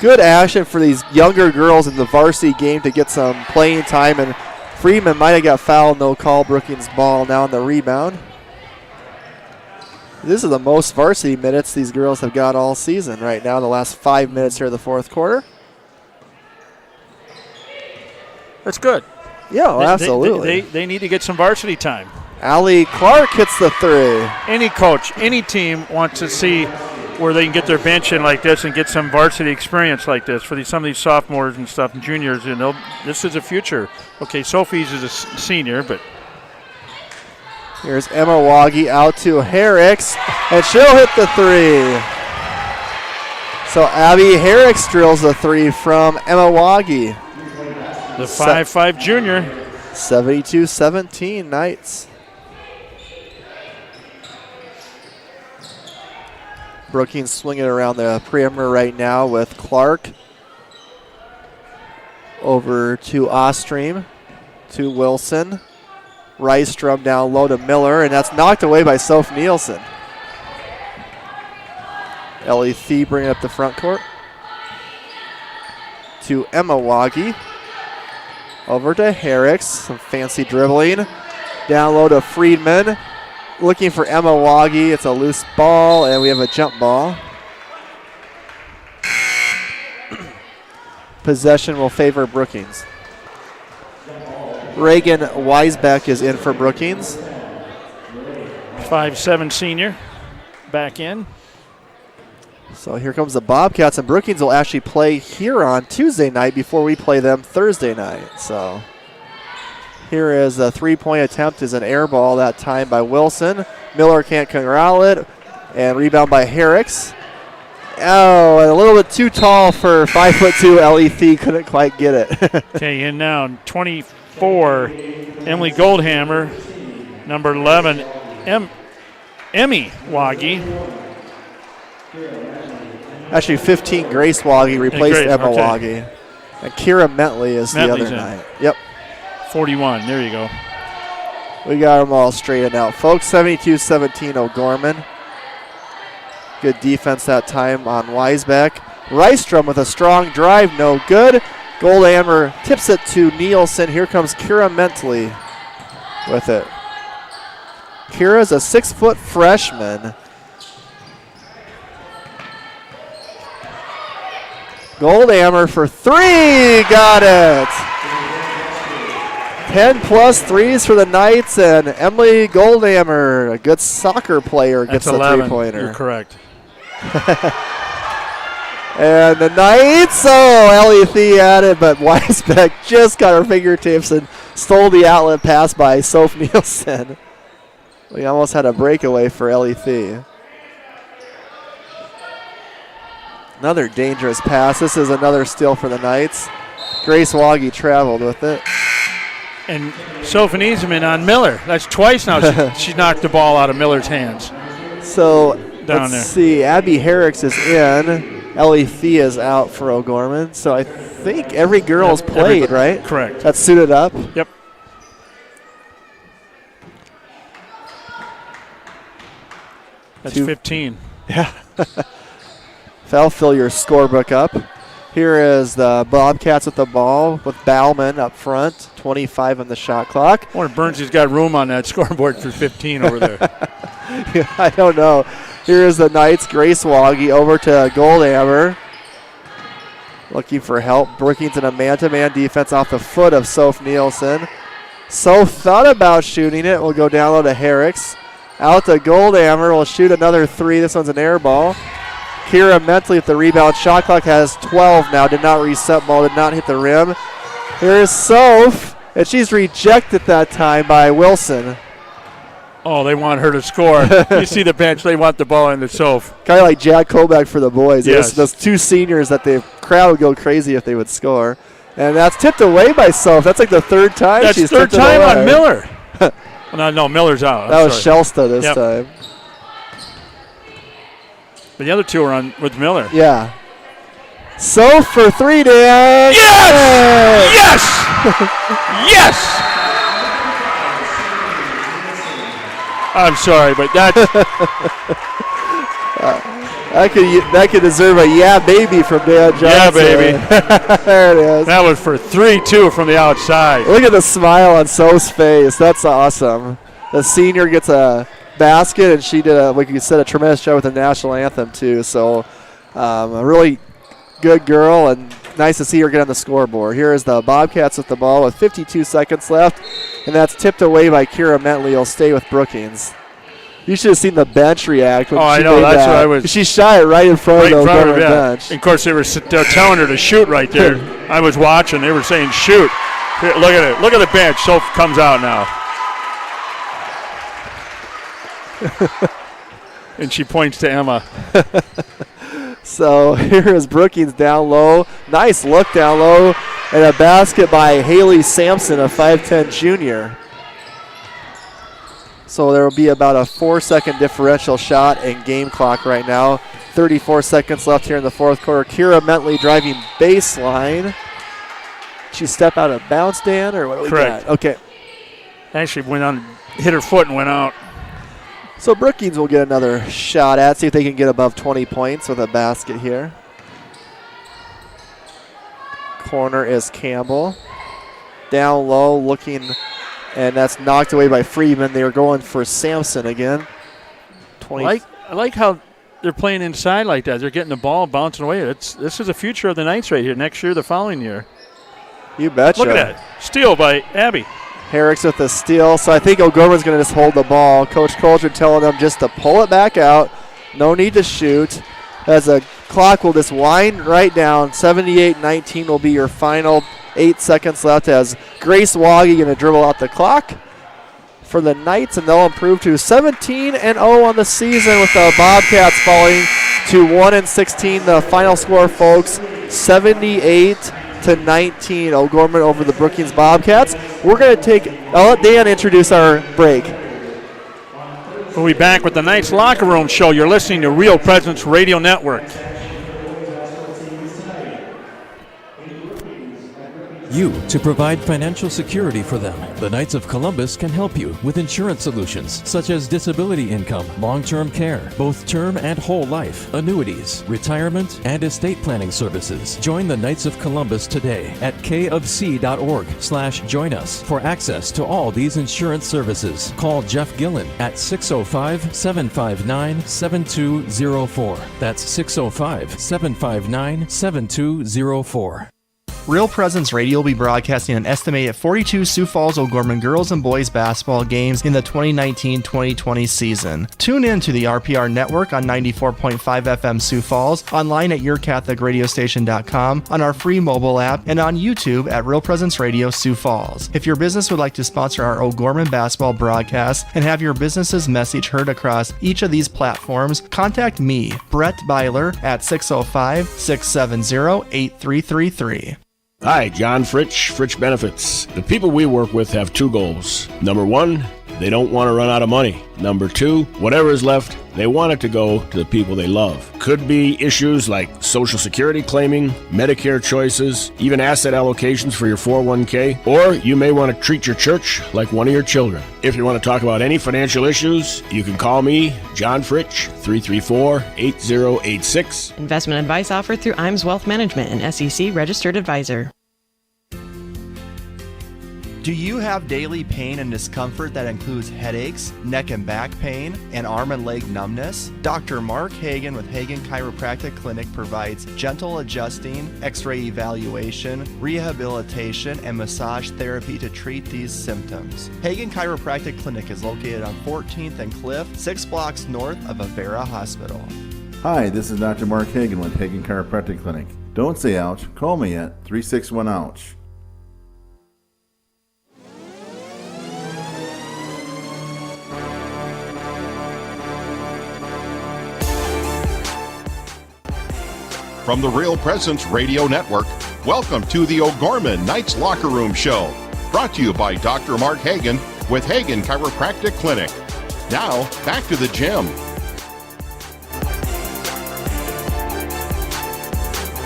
A: Good action for these younger girls in the varsity game to get some playing time, and Friedman might have got fouled, no call. Brookings ball now on the rebound. This is the most varsity minutes these girls have got all season right now, the last 5 minutes here of the fourth quarter.
D: That's good.
A: Yeah, absolutely.
D: They need to get some varsity time.
A: Allie Clark hits the 3.
D: Any coach, any team wants to see where they can get their bench in like this and get some varsity experience like this for some of these sophomores and stuff and juniors. And this is a future. Okay, Sophie's is a senior, but
A: here's Emma Waggy out to Herricks, and she'll hit the 3. So Abby Herricks drills the 3 from Emma Waggy.
D: The 5'5" junior.
A: 72-17 Knights. Brookings swinging around the perimeter right now with Clark. Over to Ostream, to Wilson. Rystrom down low to Miller, and that's knocked away by Soph Nielsen. Ellie Thee bringing up the front court. To Emma Waggy. Over to Herricks, some fancy dribbling. Down low to Friedman. Looking for Emma Waggy. It's a loose ball, and we have a jump ball. Possession will favor Brookings. Reagan Weisbeck is in for Brookings.
D: 5'7" senior back in.
A: So here comes the Bobcats, and Brookings will actually play here on Tuesday night before we play them Thursday night. So here is a 3-point attempt, is an air ball that time by Wilson. Miller can't corral it, and rebound by Herricks. Oh, and a little bit too tall for 5'2". Ellie Thee couldn't quite get it.
D: Okay, in now 24, Emily Goldhammer. Number 11, Emmy Waggy.
A: Actually, 15, Grace Waggy replaced Emma Waggy. And Kira Mentley is the other night. Yep.
D: 41, there you go.
A: We got them all straightened out, folks. 72-17 O'Gorman. Good defense that time on Weisbeck. Rystrom with a strong drive, no good. Goldhammer tips it to Nielsen. Here comes Kira Mentley with it. Kira's a 6-foot freshman. Goldhammer for 3, got it. 10+ threes for the Knights, and Emily Goldhammer, a good soccer player, gets the 3-pointer.
D: You're correct.
A: And the Knights, Ellie Thee at it, but Weisbeck just got her fingertips and stole the outlet pass by Soph Nielsen. We almost had a breakaway for Ellie Thee. Another dangerous pass. This is another steal for the Knights. Grace Waggy traveled with it.
D: And Sophie Nielsen on Miller. That's twice now she's knocked the ball out of Miller's hands.
A: So let's see. Abby Herricks is in. Ellie Thea is out for O'Gorman. So I think every girl's played, right?
D: Correct.
A: That's suited up.
D: Yep. That's 15.
A: Yeah. That'll fill your scorebook up. Here is the Bobcats with the ball with Bauman up front, 25 on the shot clock.
D: I wonder if Burnsy's got room on that scoreboard for 15 over there.
A: Yeah, I don't know. Here is the Knights, Grace Woggy over to Goldhammer. Looking for help. Brookings in a man-to-man defense off the foot of Soph Nielsen. Soph thought about shooting it. We'll go down low to Herricks. Out to Goldhammer. Will shoot another three. This one's an air ball. Kira Mentley with the rebound. Shot clock has 12 now. Did not reset ball. Did not hit the rim. Here's Soph. And she's rejected that time by Wilson.
D: Oh, they want her to score. You see the bench. They want the ball in the Soph.
A: Kind of like Jack Kobeck for the boys.
D: Yes.
A: Those two seniors that the crowd would go crazy if they would score. And that's tipped away by Soph. That's like the third time
D: That's
A: she's
D: third
A: tipped
D: time
A: it away.
D: on Miller. No, Miller's out.
A: That was Shelsta this
D: Yep.
A: time.
D: But the other two are on with Miller.
A: Yeah. Soph for three, Dan.
D: Yes! Yes! I'm sorry, but that's
A: that could deserve a yeah baby from Dan Johnson.
D: yeah, baby.
A: There it is.
D: That was for 3-2 from the outside.
A: Look at the smile on Soph's face. That's awesome. The senior gets a basket, and she did, like you said, a tremendous job with the national anthem, too. So a really good girl, and nice to see her get on the scoreboard. Here is the Bobcats with the ball with 52 seconds left, and that's tipped away by Kira Mentley. Will stay with Brookings. You should have seen the bench react when she
D: I know.
A: made
D: That's
A: that.
D: what I was.
A: She shot it right in front of the Gorman
D: yeah.
A: bench.
D: And of course, they were telling her to shoot right there. I was watching. They were saying shoot. Here, look at it. Look at the bench. Soph comes out now. And she points to Emma.
A: So here is Brookings down low. Nice look down low. And a basket by Haley Sampson, a 5'10 junior. So there will be about a 4-second differential shot and game clock right now. 34 seconds left here in the fourth quarter. Kira Mentley driving baseline. She step out of bounds, Dan, or what do we
D: Correct.
A: got? Okay.
D: Actually went on, hit her foot and went out.
A: So Brookings will get another shot at, see if they can get above 20 points with a basket here. Corner is Campbell. Down low, looking, and that's knocked away by Friedman. They are going for Sampson again.
D: I like how they're playing inside like that. They're getting the ball bouncing away. This is the future of the Knights right here. Next year, the following year.
A: You betcha.
D: Look at that. Steal by Abby.
A: Herricks with the steal. So I think O'Gorman's going to just hold the ball. Coach Coulter telling them just to pull it back out. No need to shoot. As the clock will just wind right down. 78-19 will be your final 8 seconds left as Grace Woggy going to dribble out the clock for the Knights, and they'll improve to 17-0 on the season with the Bobcats falling to 1-16. The final score, folks, 78-19. O'Gorman over the Brookings Bobcats. We're going to I'll let Dan introduce our break.
D: We'll be back with the Knights Locker Room Show. You're listening to Real Presence Radio Network.
O: You to provide financial security for them. The Knights of Columbus can help you with insurance solutions such as disability income, long-term care, both term and whole life, annuities, retirement, and estate planning services. Join the Knights of Columbus today at kofc.org/join us for access to all these insurance services. Call Jeff Gillen at 605-759-7204. That's 605-759-7204.
B: Real Presence Radio will be broadcasting an estimated 42 Sioux Falls O'Gorman girls and boys basketball games in the 2019-2020 season. Tune in to the RPR network on 94.5 FM Sioux Falls, online at yourcatholicradiostation.com, on our free mobile app, and on YouTube at Real Presence Radio Sioux Falls. If your business would like to sponsor our O'Gorman basketball broadcast and have your business's message heard across each of these platforms, contact me, Brett Byler, at 605-670-8333.
K: Hi, John Fritch, Fritch Benefits. The people we work with have two goals. Number one, they don't want to run out of money. Number 2, whatever is left, they want it to go to the people they love. Could be issues like Social Security claiming, Medicare choices, even asset allocations for your 401k, or you may want to treat your church like one of your children. If you want to talk about any financial issues, you can call me, John Fritch, 334-8086.
L: Investment advice offered through IMS Wealth Management, an SEC registered advisor.
B: Do you have daily pain and discomfort that includes headaches, neck and back pain, and arm and leg numbness? Dr. Mark Hagen with Hagen Chiropractic Clinic provides gentle adjusting, x-ray evaluation, rehabilitation, and massage therapy to treat these symptoms. Hagen Chiropractic Clinic is located on 14th and Cliff, 6 blocks north of Avera Hospital.
N: Hi, this is Dr. Mark Hagen with Hagen Chiropractic Clinic. Don't say ouch, call me at 361-OUCH.
E: From the Real Presence Radio Network, welcome to the O'Gorman Knights Locker Room Show, brought to you by Dr. Mark Hagen with Hagen Chiropractic Clinic. Now, back to the gym.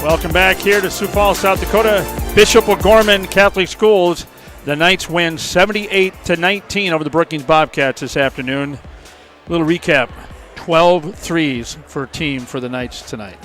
D: Welcome back here to Sioux Falls, South Dakota. Bishop O'Gorman Catholic Schools. The Knights win 78-19 over the Brookings Bobcats this afternoon. Little recap, 12 threes for team for the Knights tonight.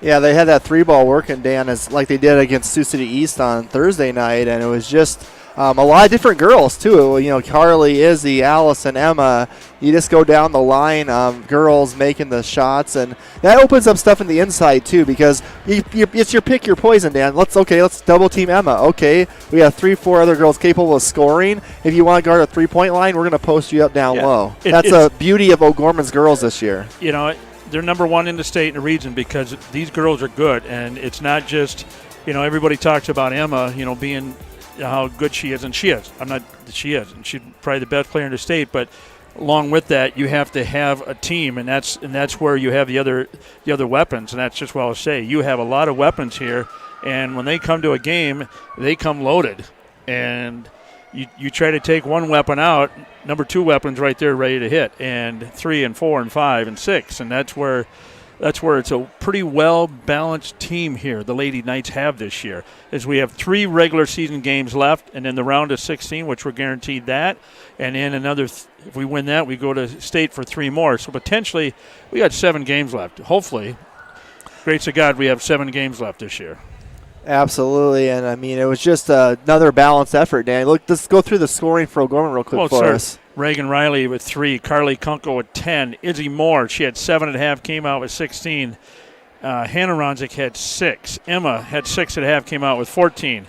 A: Yeah, they had that 3-ball working, Dan, as like they did against Sioux City East on Thursday night, and it was just a lot of different girls, too. You know, Carly, Izzy, Allison, Emma. You just go down the line, girls making the shots, and that opens up stuff in the inside, too, because it's your pick your poison, Dan. Let's double-team Emma. Okay, we have 3-4 other girls capable of scoring. If you want to guard a three-point line, we're going to post you up down low. That's a beauty of O'Gorman's girls this year.
D: You know, they're number one in the state and the region because these girls are good, and it's not just, everybody talks about Emma, being how good she is, and she is. She is, and she's probably the best player in the state. But along with that, you have to have a team, and that's where you have the other weapons, and that's just what I'll say. You have a lot of weapons here, and when they come to a game, they come loaded, and you try to take one weapon out, number 2 weapon's right there ready to hit, and 3 and 4 and 5 and 6, and that's where it's a pretty well-balanced team here the Lady Knights have this year, as we have 3 regular season games left, and then the round of 16, which we're guaranteed that, and then another, if we win that, we go to state for 3 more. So potentially we got 7 games left. Hopefully, grace of God, we have 7 games left this year.
A: Absolutely, and I mean, it was just another balanced effort, Dan. Look, let's go through the scoring for O'Gorman real quick us.
D: Reagan Riley with 3, Carly Kunkel with 10, Izzy Moore, she had 7 at half, came out with 16. Hannah Ronzik had 6. Emma had 6 at half, came out with 14.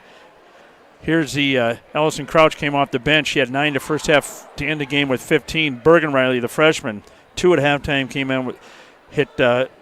D: Here's the Alison Crouch came off the bench. She had 9 to first half to end the game with 15. Bergen Riley, the freshman, 2 at halftime, came in with hit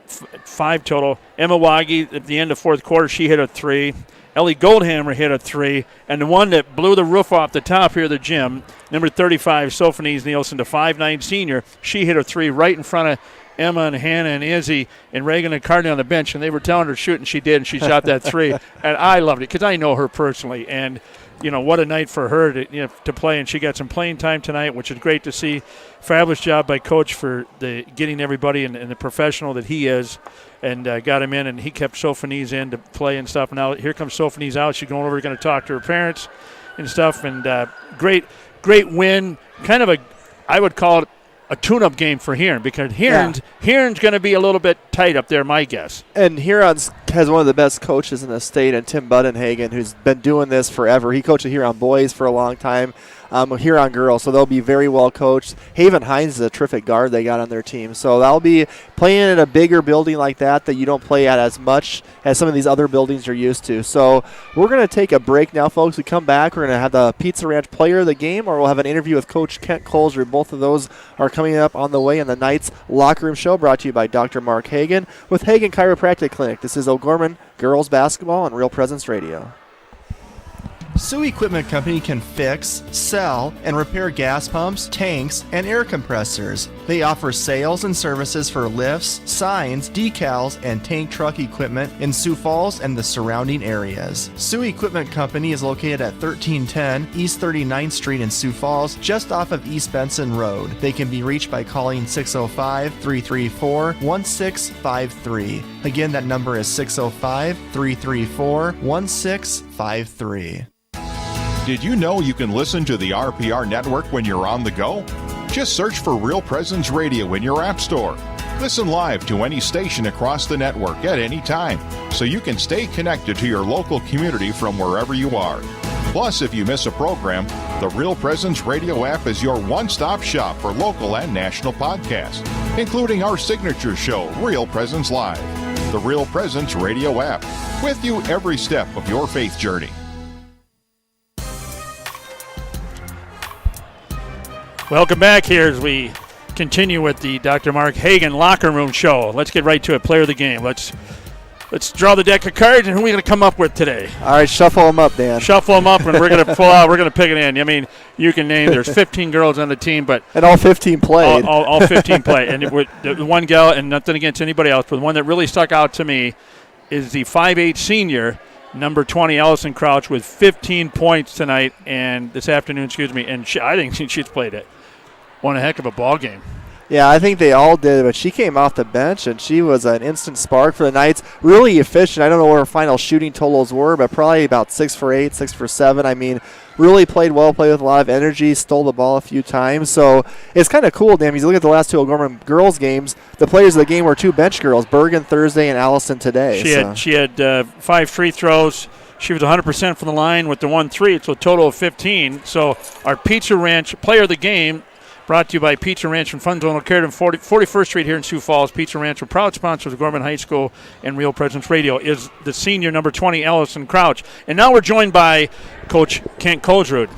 D: 5 total. Emma Waggy at the end of fourth quarter, she hit a 3. Ellie Goldhammer hit a 3. And the one that blew the roof off the top here of the gym, number 35, Sophanese Nielsen, the 5'9 senior, she hit a 3 right in front of Emma and Hannah and Izzy and Reagan and Carney on the bench, and they were telling her to shoot, and she did, and she shot that 3. And I loved it because I know her personally, and what a night for her to play, and she got some playing time tonight, which is great to see. Fabulous job by Coach for getting everybody and the professional that he is, and got him in, and he kept Sophanese in to play and stuff. Now here comes Sophanese out. She's going over, going to talk to her parents and stuff, and great win. Kind of I would call it a tune-up game for Huron, because Huron's going to be a little bit tight up there, my guess.
A: And Huron has one of the best coaches in the state, and Tim Buddenhagen, who's been doing this forever. He coached the Huron boys for a long time, Huron girls, so they'll be very well coached. Haven Hines is a terrific guard they got on their team, so that'll be playing in a bigger building like that you don't play at as much as some of these other buildings you're used to. So we're going to take a break now, folks. We come back, we're going to have the Pizza Ranch player of the game, or we'll have an interview with Coach Kent Colzer. Both of those are coming up on the way in the Knights Locker Room Show, brought to you by Dr. Mark Hagen with Hagen Chiropractic Clinic. This is O'Gorman Girls Basketball on Real Presence Radio.
B: Sioux Equipment Company can fix, sell, and repair gas pumps, tanks, and air compressors. They offer sales and services for lifts, signs, decals, and tank truck equipment in Sioux Falls and the surrounding areas. Sioux Equipment Company is located at 1310 East 39th Street in Sioux Falls, just off of East Benson Road. They can be reached by calling 605-334-1653. Again, that number is 605-334-1653.
E: Did you know you can listen to the RPR network when you're on the go? Just search for Real Presence Radio in your app store. Listen live to any station across the network at any time, so you can stay connected to your local community from wherever you are. Plus, if you miss a program, the Real Presence Radio app is your one-stop shop for local and national podcasts, including our signature show, Real Presence Live. The Real Presence Radio app, with you every step of your faith journey.
D: Welcome back here as we continue with the Dr. Mark Hagen Locker Room Show. Let's get right to it. Player of the game. Let's draw the deck of cards, and who are we going to come up with today?
A: All right, shuffle them up, Dan.
D: Shuffle them up, and we're going to pull out. We're going to pick it in. I mean, you can name. There's 15 girls on the team, but
A: and all 15 played.
D: All 15 play. And the one gal, and nothing against anybody else, but the one that really stuck out to me is the 5'8" senior, number 20, Alison Crouch, with 15 points tonight and this afternoon. And I think she's played it. One heck of a ball game.
A: Yeah, I think they all did, but she came off the bench, and she was an instant spark for the Knights. Really efficient. I don't know what her final shooting totals were, but probably about 6 for 8, 6 for 7. I mean, really played well, played with a lot of energy, stole the ball a few times. So it's kind of cool, Dan. You look at the last two Gorman girls games, the players of the game were two bench girls, Bergen Thursday and Allison today.
D: She had 5 free throws. She was 100% from the line with the 1-3, so a total of 15. So our Pizza Ranch player of the game, brought to you by Pizza Ranch and Fun Zone located on 41st Street here in Sioux Falls. Pizza Ranch, a proud sponsor of Gorman High School and Real Presence Radio, is the senior number 20, Alison Crouch. And now we're joined by Coach Kent Koldrud.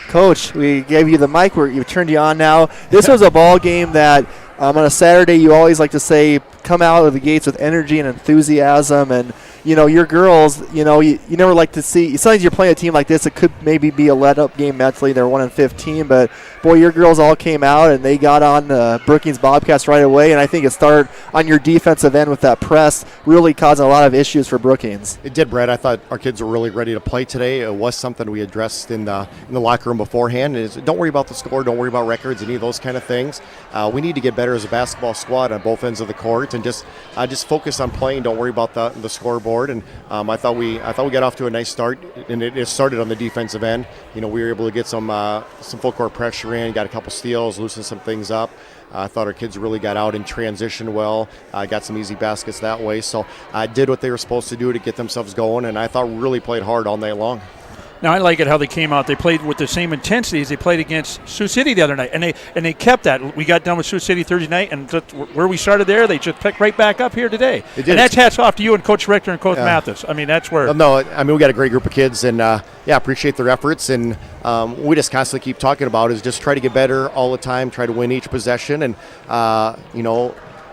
A: Coach, we gave you the mic. We've turned you on now. This was a ball game that on a Saturday you always like to say come out of the gates with energy and enthusiasm. And, you know, your girls, you never like to see – sometimes you're playing a team like this, it could maybe be a let-up game mentally. They're 1-15. But, boy, your girls all came out and they got on Brookings Bobcats right away. And I think it started on your defensive end with that press, really causing a lot of issues for Brookings.
Q: It did, Brett. I thought our kids were really ready to play today. It was something we addressed in the locker room beforehand. Don't worry about the score. Don't worry about records, any of those kind of things. We need to get better as a basketball squad on both ends of the court and just focus on playing. Don't worry about the scoreboard. And I thought we got off to a nice start, and it started on the defensive end. We were able to get some full court pressure in, got a couple steals, loosened some things up. I thought our kids really got out and transitioned well, got some easy baskets that way. So I did what they were supposed to do to get themselves going, and I thought really played hard all night long.
D: Now, I like it how they came out. They played with the same intensity as they played against Sioux City the other night, and they kept that. We got done with Sioux City Thursday night, and where we started there, they just picked right back up here today. And that's hats off to you and Coach Richter and Coach Mathis. I mean, that's where.
Q: We got a great group of kids, and appreciate their efforts. And we just constantly keep talking about is just try to get better all the time, try to win each possession, and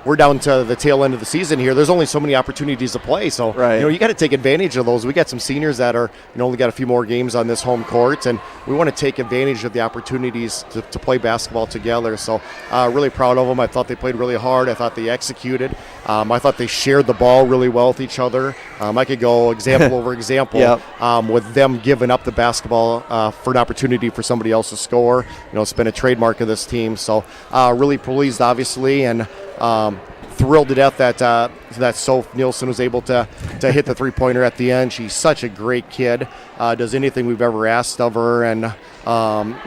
Q: we're down to the tail end of the season here. There's only so many opportunities to play, so you got to take advantage of those. We got some seniors that are only got a few more games on this home court, and we want to take advantage of the opportunities to play basketball together. So really proud of them. I thought they played really hard. I thought they executed. I thought they shared the ball really well with each other. I could go example over example with them giving up the basketball for an opportunity for somebody else to score. It's been a trademark of this team. So really pleased, obviously, and thrilled to death that Soph Nielsen was able to hit the three-pointer at the end. She's such a great kid, does anything we've ever asked of her, and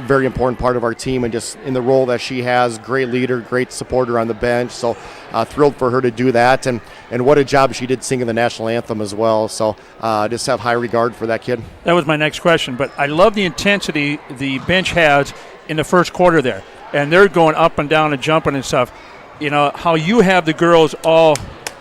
Q: very important part of our team, and just in the role that she has, great leader, great supporter on the bench. So thrilled for her to do that, and what a job she did singing the national anthem as well. So just have high regard for that kid.
D: That was my next question, but I love the intensity the bench has in the first quarter there, and they're going up and down and jumping and stuff. How you have the girls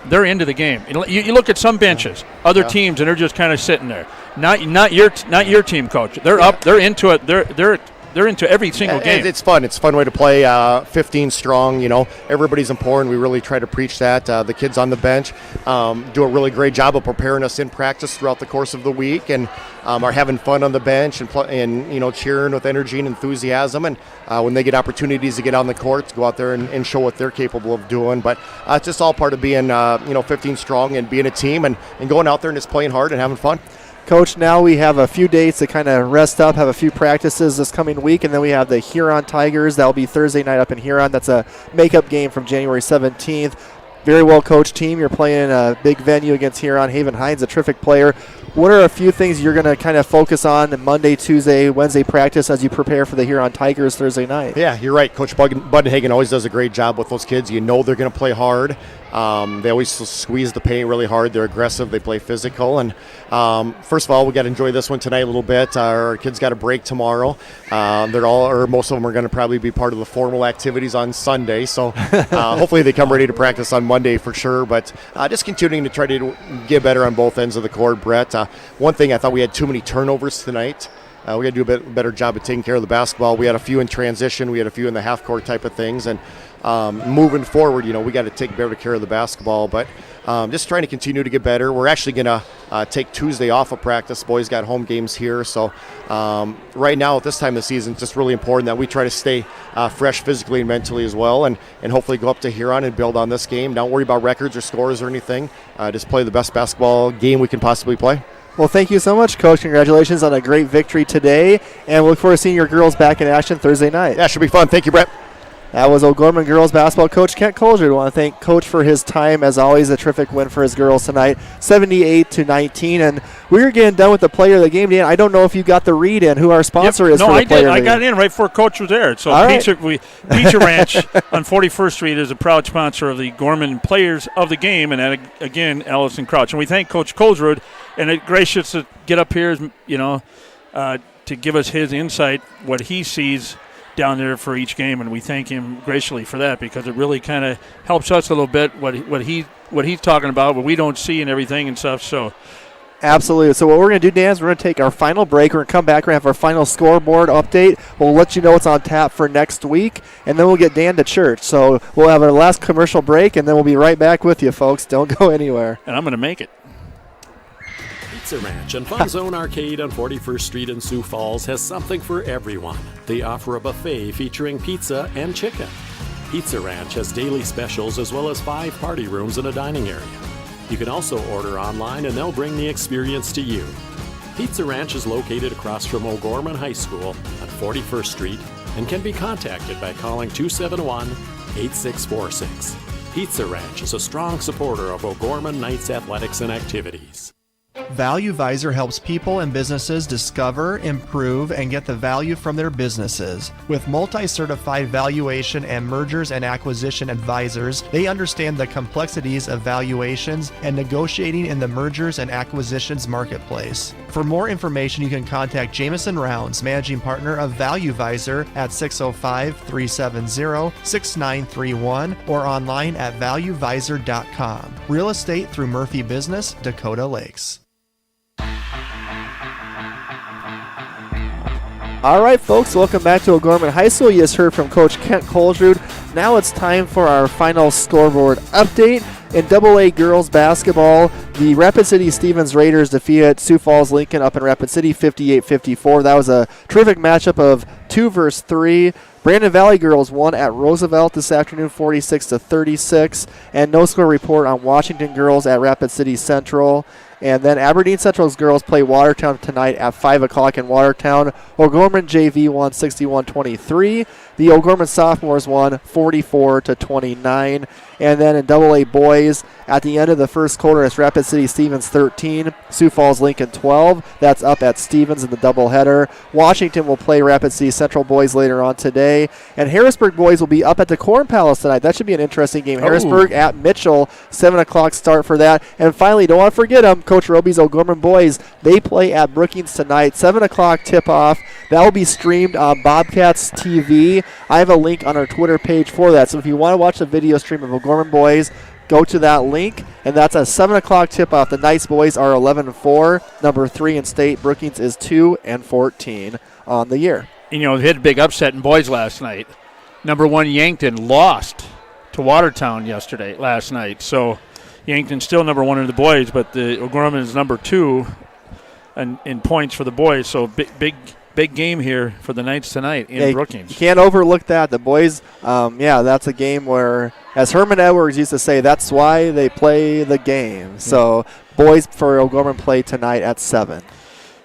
D: they're into the game. You look at some benches, other teams, and they're just kind of sitting there. Not your team, Coach. They're up. They're into it. They're they're into every single game.
Q: It's fun. It's a fun way to play. 15 strong. Everybody's important. We really try to preach that. The kids on the bench do a really great job of preparing us in practice throughout the course of the week, and are having fun on the bench and cheering with energy and enthusiasm. And when they get opportunities to get on the court, to go out there and show what they're capable of doing. But it's just all part of being 15 strong and being a team and going out there and just playing hard and having fun.
A: Coach, now we have a few dates to kind of rest up, have a few practices this coming week, and then we have the Huron Tigers. That will be Thursday night up in Huron. That's a makeup game from January 17th. Very well coached team. You're playing in a big venue against Huron. Haven Hines, a terrific player. What are a few things you're going to kind of focus on in Monday, Tuesday, Wednesday practice as you prepare for the Huron Tigers Thursday night?
Q: Yeah, you're right. Coach Hagen always does a great job with those kids. They're going to play hard. They always squeeze the paint really hard. They're aggressive. They play physical. And first of all, we got to enjoy this one tonight a little bit. Our kids got a break tomorrow. Most of them are going to probably be part of the formal activities on Sunday. So hopefully they come ready to practice on Monday for sure. But just continuing to try to get better on both ends of the court, Brett. One thing, I thought we had too many turnovers tonight. We got to do a better job of taking care of the basketball. We had a few in transition. We had a few in the half court type of things. And moving forward, we got to take better care of the basketball. But just trying to continue to get better. We're actually going to take Tuesday off of practice. Boys got home games here. So right now at this time of the season, it's just really important that we try to stay fresh physically and mentally as well. And hopefully go up to Huron and build on this game. Don't worry about records or scores or anything. Just play the best basketball game we can possibly play.
A: Well, thank you so much, Coach. Congratulations on a great victory today, and we look forward to seeing your girls back in action Thursday night.
Q: Yeah, should be fun. Thank you, Brett.
A: That was O'Gorman girls basketball coach Kent Colger. We want to thank Coach for his time. As always, a terrific win for his girls tonight, 78-19. And we're getting done with the player of the game, Dan. I don't know if you got the read in who our sponsor is.
D: No,
A: for the
D: I
A: player
D: did.
A: of the
D: I got
A: game.
D: in right before Coach was there. So Pizza Ranch on 41st Street is a proud sponsor of the Gorman Players of the Game, and that, again, Alison Crouch. And we thank Coach Colesrud, and it's gracious to get up here, to give us his insight, what he sees down there for each game, and we thank him graciously for that, because it really kind of helps us a little bit what he's talking about, what we don't see and everything and stuff. So
A: absolutely. So what we're going to do, Dan, is we're going to take our final break. We're going to come back. We're going to have our final scoreboard update. We'll let you know what's on tap for next week, and then we'll get Dan to church. So we'll have our last commercial break, and then we'll be right back with you, folks. Don't go anywhere.
D: And I'm going to make it.
F: Pizza Ranch and Fun Zone Arcade on 41st Street in Sioux Falls has something for everyone. They offer a buffet featuring pizza and chicken. Pizza Ranch has daily specials as well as 5 party rooms and a dining area. You can also order online and they'll bring the experience to you. Pizza Ranch is located across from O'Gorman High School on 41st Street and can be contacted by calling 271-8646. Pizza Ranch is a strong supporter of O'Gorman Knights athletics and activities.
B: Value Visor helps people and businesses discover, improve, and get the value from their businesses. With multi-certified valuation and mergers and acquisition advisors, they understand the complexities of valuations and negotiating in the mergers and acquisitions marketplace. For more information, you can contact Jameson Rounds, managing partner of Value Visor, at 605-370-6931 or online at valuevisor.com. Real estate through Murphy Business, Dakota Lakes.
A: All right, folks, welcome back to O'Gorman High School. You just heard from Coach Kent Colesrud. Now it's time for our final scoreboard update. In AA girls basketball, the Rapid City Stevens Raiders defeated Sioux Falls Lincoln up in Rapid City 58-54. That was a terrific matchup of 2 versus 3. Brandon Valley girls won at Roosevelt this afternoon 46-36. And no score report on Washington girls at Rapid City Central. And then Aberdeen Central's girls play Watertown tonight at 5 o'clock in Watertown. O'Gorman JV won 61-23. The O'Gorman sophomores won 44-29. And then in AA boys, at the end of the first quarter, it's Rapid City Stevens 13, Sioux Falls Lincoln 12. That's up at Stevens in the doubleheader. Washington will play Rapid City Central boys later on today. And Harrisburg boys will be up at the Corn Palace tonight. That should be an interesting game. Harrisburg at Mitchell, 7 o'clock start for that. And finally, don't want to forget them, Coach Roby's O'Gorman boys. They play at Brookings tonight, 7 o'clock tip-off. That will be streamed on Bobcats TV. I have a link on our Twitter page for that. So if you want to watch the video stream of O'Gorman boys, go to that link, and that's a 7 o'clock tip-off. The Knights boys are 11-4. Number 3 in state. Brookings is 2-14 on the year.
D: they had a big upset in boys last night. Number 1 Yankton lost to Watertown last night. So Yankton's still number 1 in the boys, but the O'Gorman is number 2 in points for the boys. So big game here for the Knights tonight in Brookings.
A: You can't overlook that. The boys, that's a game where, as Herman Edwards used to say, that's why they play the game. So boys for O'Gorman play tonight at 7.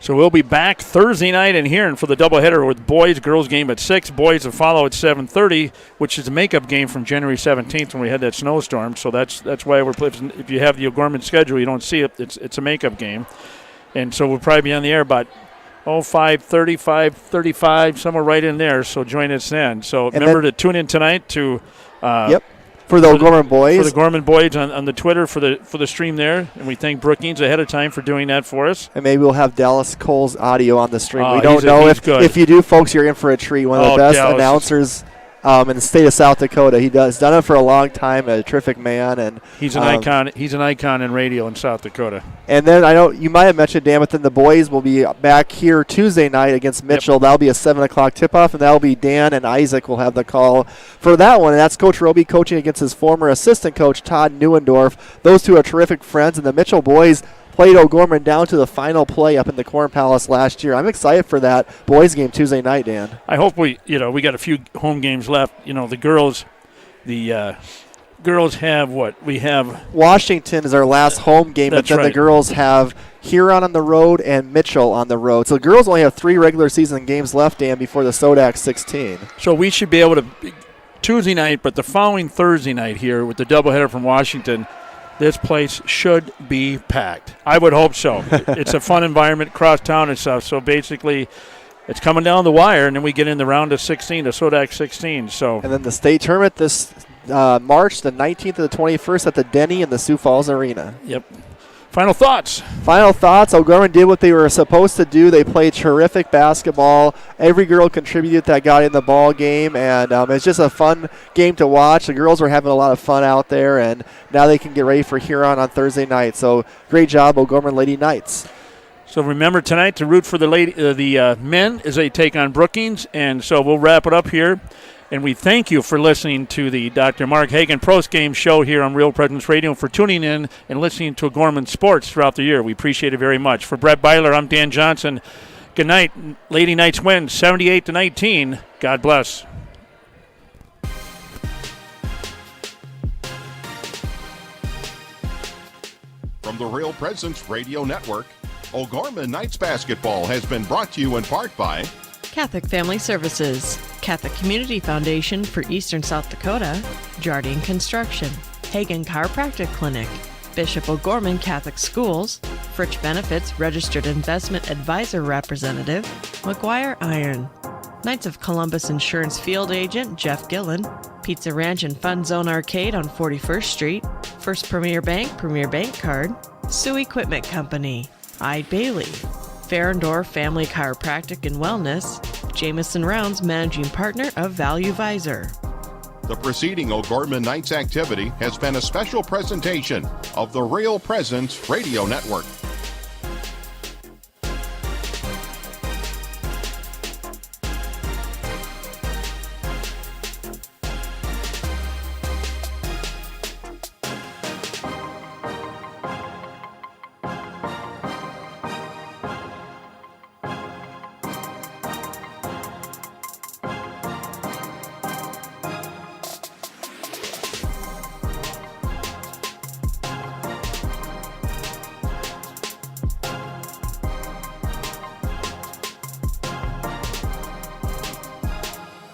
D: So we'll be back Thursday night in Huron for the doubleheader with boys-girls game at 6. Boys will follow at 7:30, which is a makeup game from January 17th when we had that snowstorm. So that's why we're playing. If you have the O'Gorman schedule, you don't see it. It's a makeup game. And so we'll probably be on the air about 5:30, 5:35, somewhere right in there. So join us then. So remember to tune in tonight to
A: for the O'Gorman boys.
D: For the Gorman boys on the Twitter for the stream there. And we thank Brookings ahead of time for doing that for us.
A: And maybe we'll have Dallas Cole's audio on the stream. We
D: don't
A: know if you do, folks, you're in for a treat. One of the best
D: Dallas
A: announcers in the state of South Dakota. He's done it for a long time, a terrific man. And
D: he's an icon. He's an icon in radio in South Dakota.
A: And then I know you might have mentioned, Dan, but then the boys will be back here Tuesday night against Mitchell. That'll be a 7 o'clock tip-off, and that'll be Dan and Isaac will have the call for that one. And that's Coach Roby coaching against his former assistant coach, Todd Neuendorf. Those two are terrific friends, and the Mitchell boys played O'Gorman down to the final play up in the Corn Palace last year. I'm excited for that boys game Tuesday night, Dan.
D: I hope we got a few home games left. The girls have what? We have
A: Washington is our last home game, but then the girls have Huron on the road and Mitchell on the road. So the girls only have 3 regular season games left, Dan, before the Sodax 16.
D: So we should be able to Tuesday night, but the following Thursday night here with the doubleheader from Washington, this place should be packed. I would hope so. It's a fun environment across town and stuff. So basically, it's coming down the wire, and then we get in the round of 16, the Sodax 16. So
A: and then the state tournament this March the 19th to the 21st at the Denny in the Sioux Falls Arena.
D: Yep. Final thoughts.
A: O'Gorman did what they were supposed to do. They played terrific basketball. Every girl contributed that got in the ball game, and it's just a fun game to watch. The girls were having a lot of fun out there, and now they can get ready for Huron on Thursday night. So great job, O'Gorman Lady Knights.
D: So remember tonight to root for the men as they take on Brookings, and so we'll wrap it up here. And we thank you for listening to the Dr. Mark Hagen post-game show here on Real Presence Radio, and for tuning in and listening to Gorman Sports throughout the year. We appreciate it very much. For Brett Byler, I'm Dan Johnson. Good night. Lady Knights win 78-19. God bless.
E: From the Real Presence Radio Network, O'Gorman Knights basketball has been brought to you in part by
L: Catholic Family Services, Catholic Community Foundation for Eastern South Dakota, Jardine Construction, Hagen Chiropractic Clinic, Bishop O'Gorman Catholic Schools, Frisch Benefits Registered Investment Advisor Representative, McGuire Iron, Knights of Columbus Insurance Field Agent Jeff Gillen, Pizza Ranch and Fun Zone Arcade on 41st Street, First Premier Bank Card, Sioux Equipment Company, Ide Bailey, Ferendorf Family Chiropractic and Wellness, Jameson Rounds Managing Partner of Value Visor.
E: The preceding O'Gorman Knights activity has been a special presentation of the Real Presence Radio Network.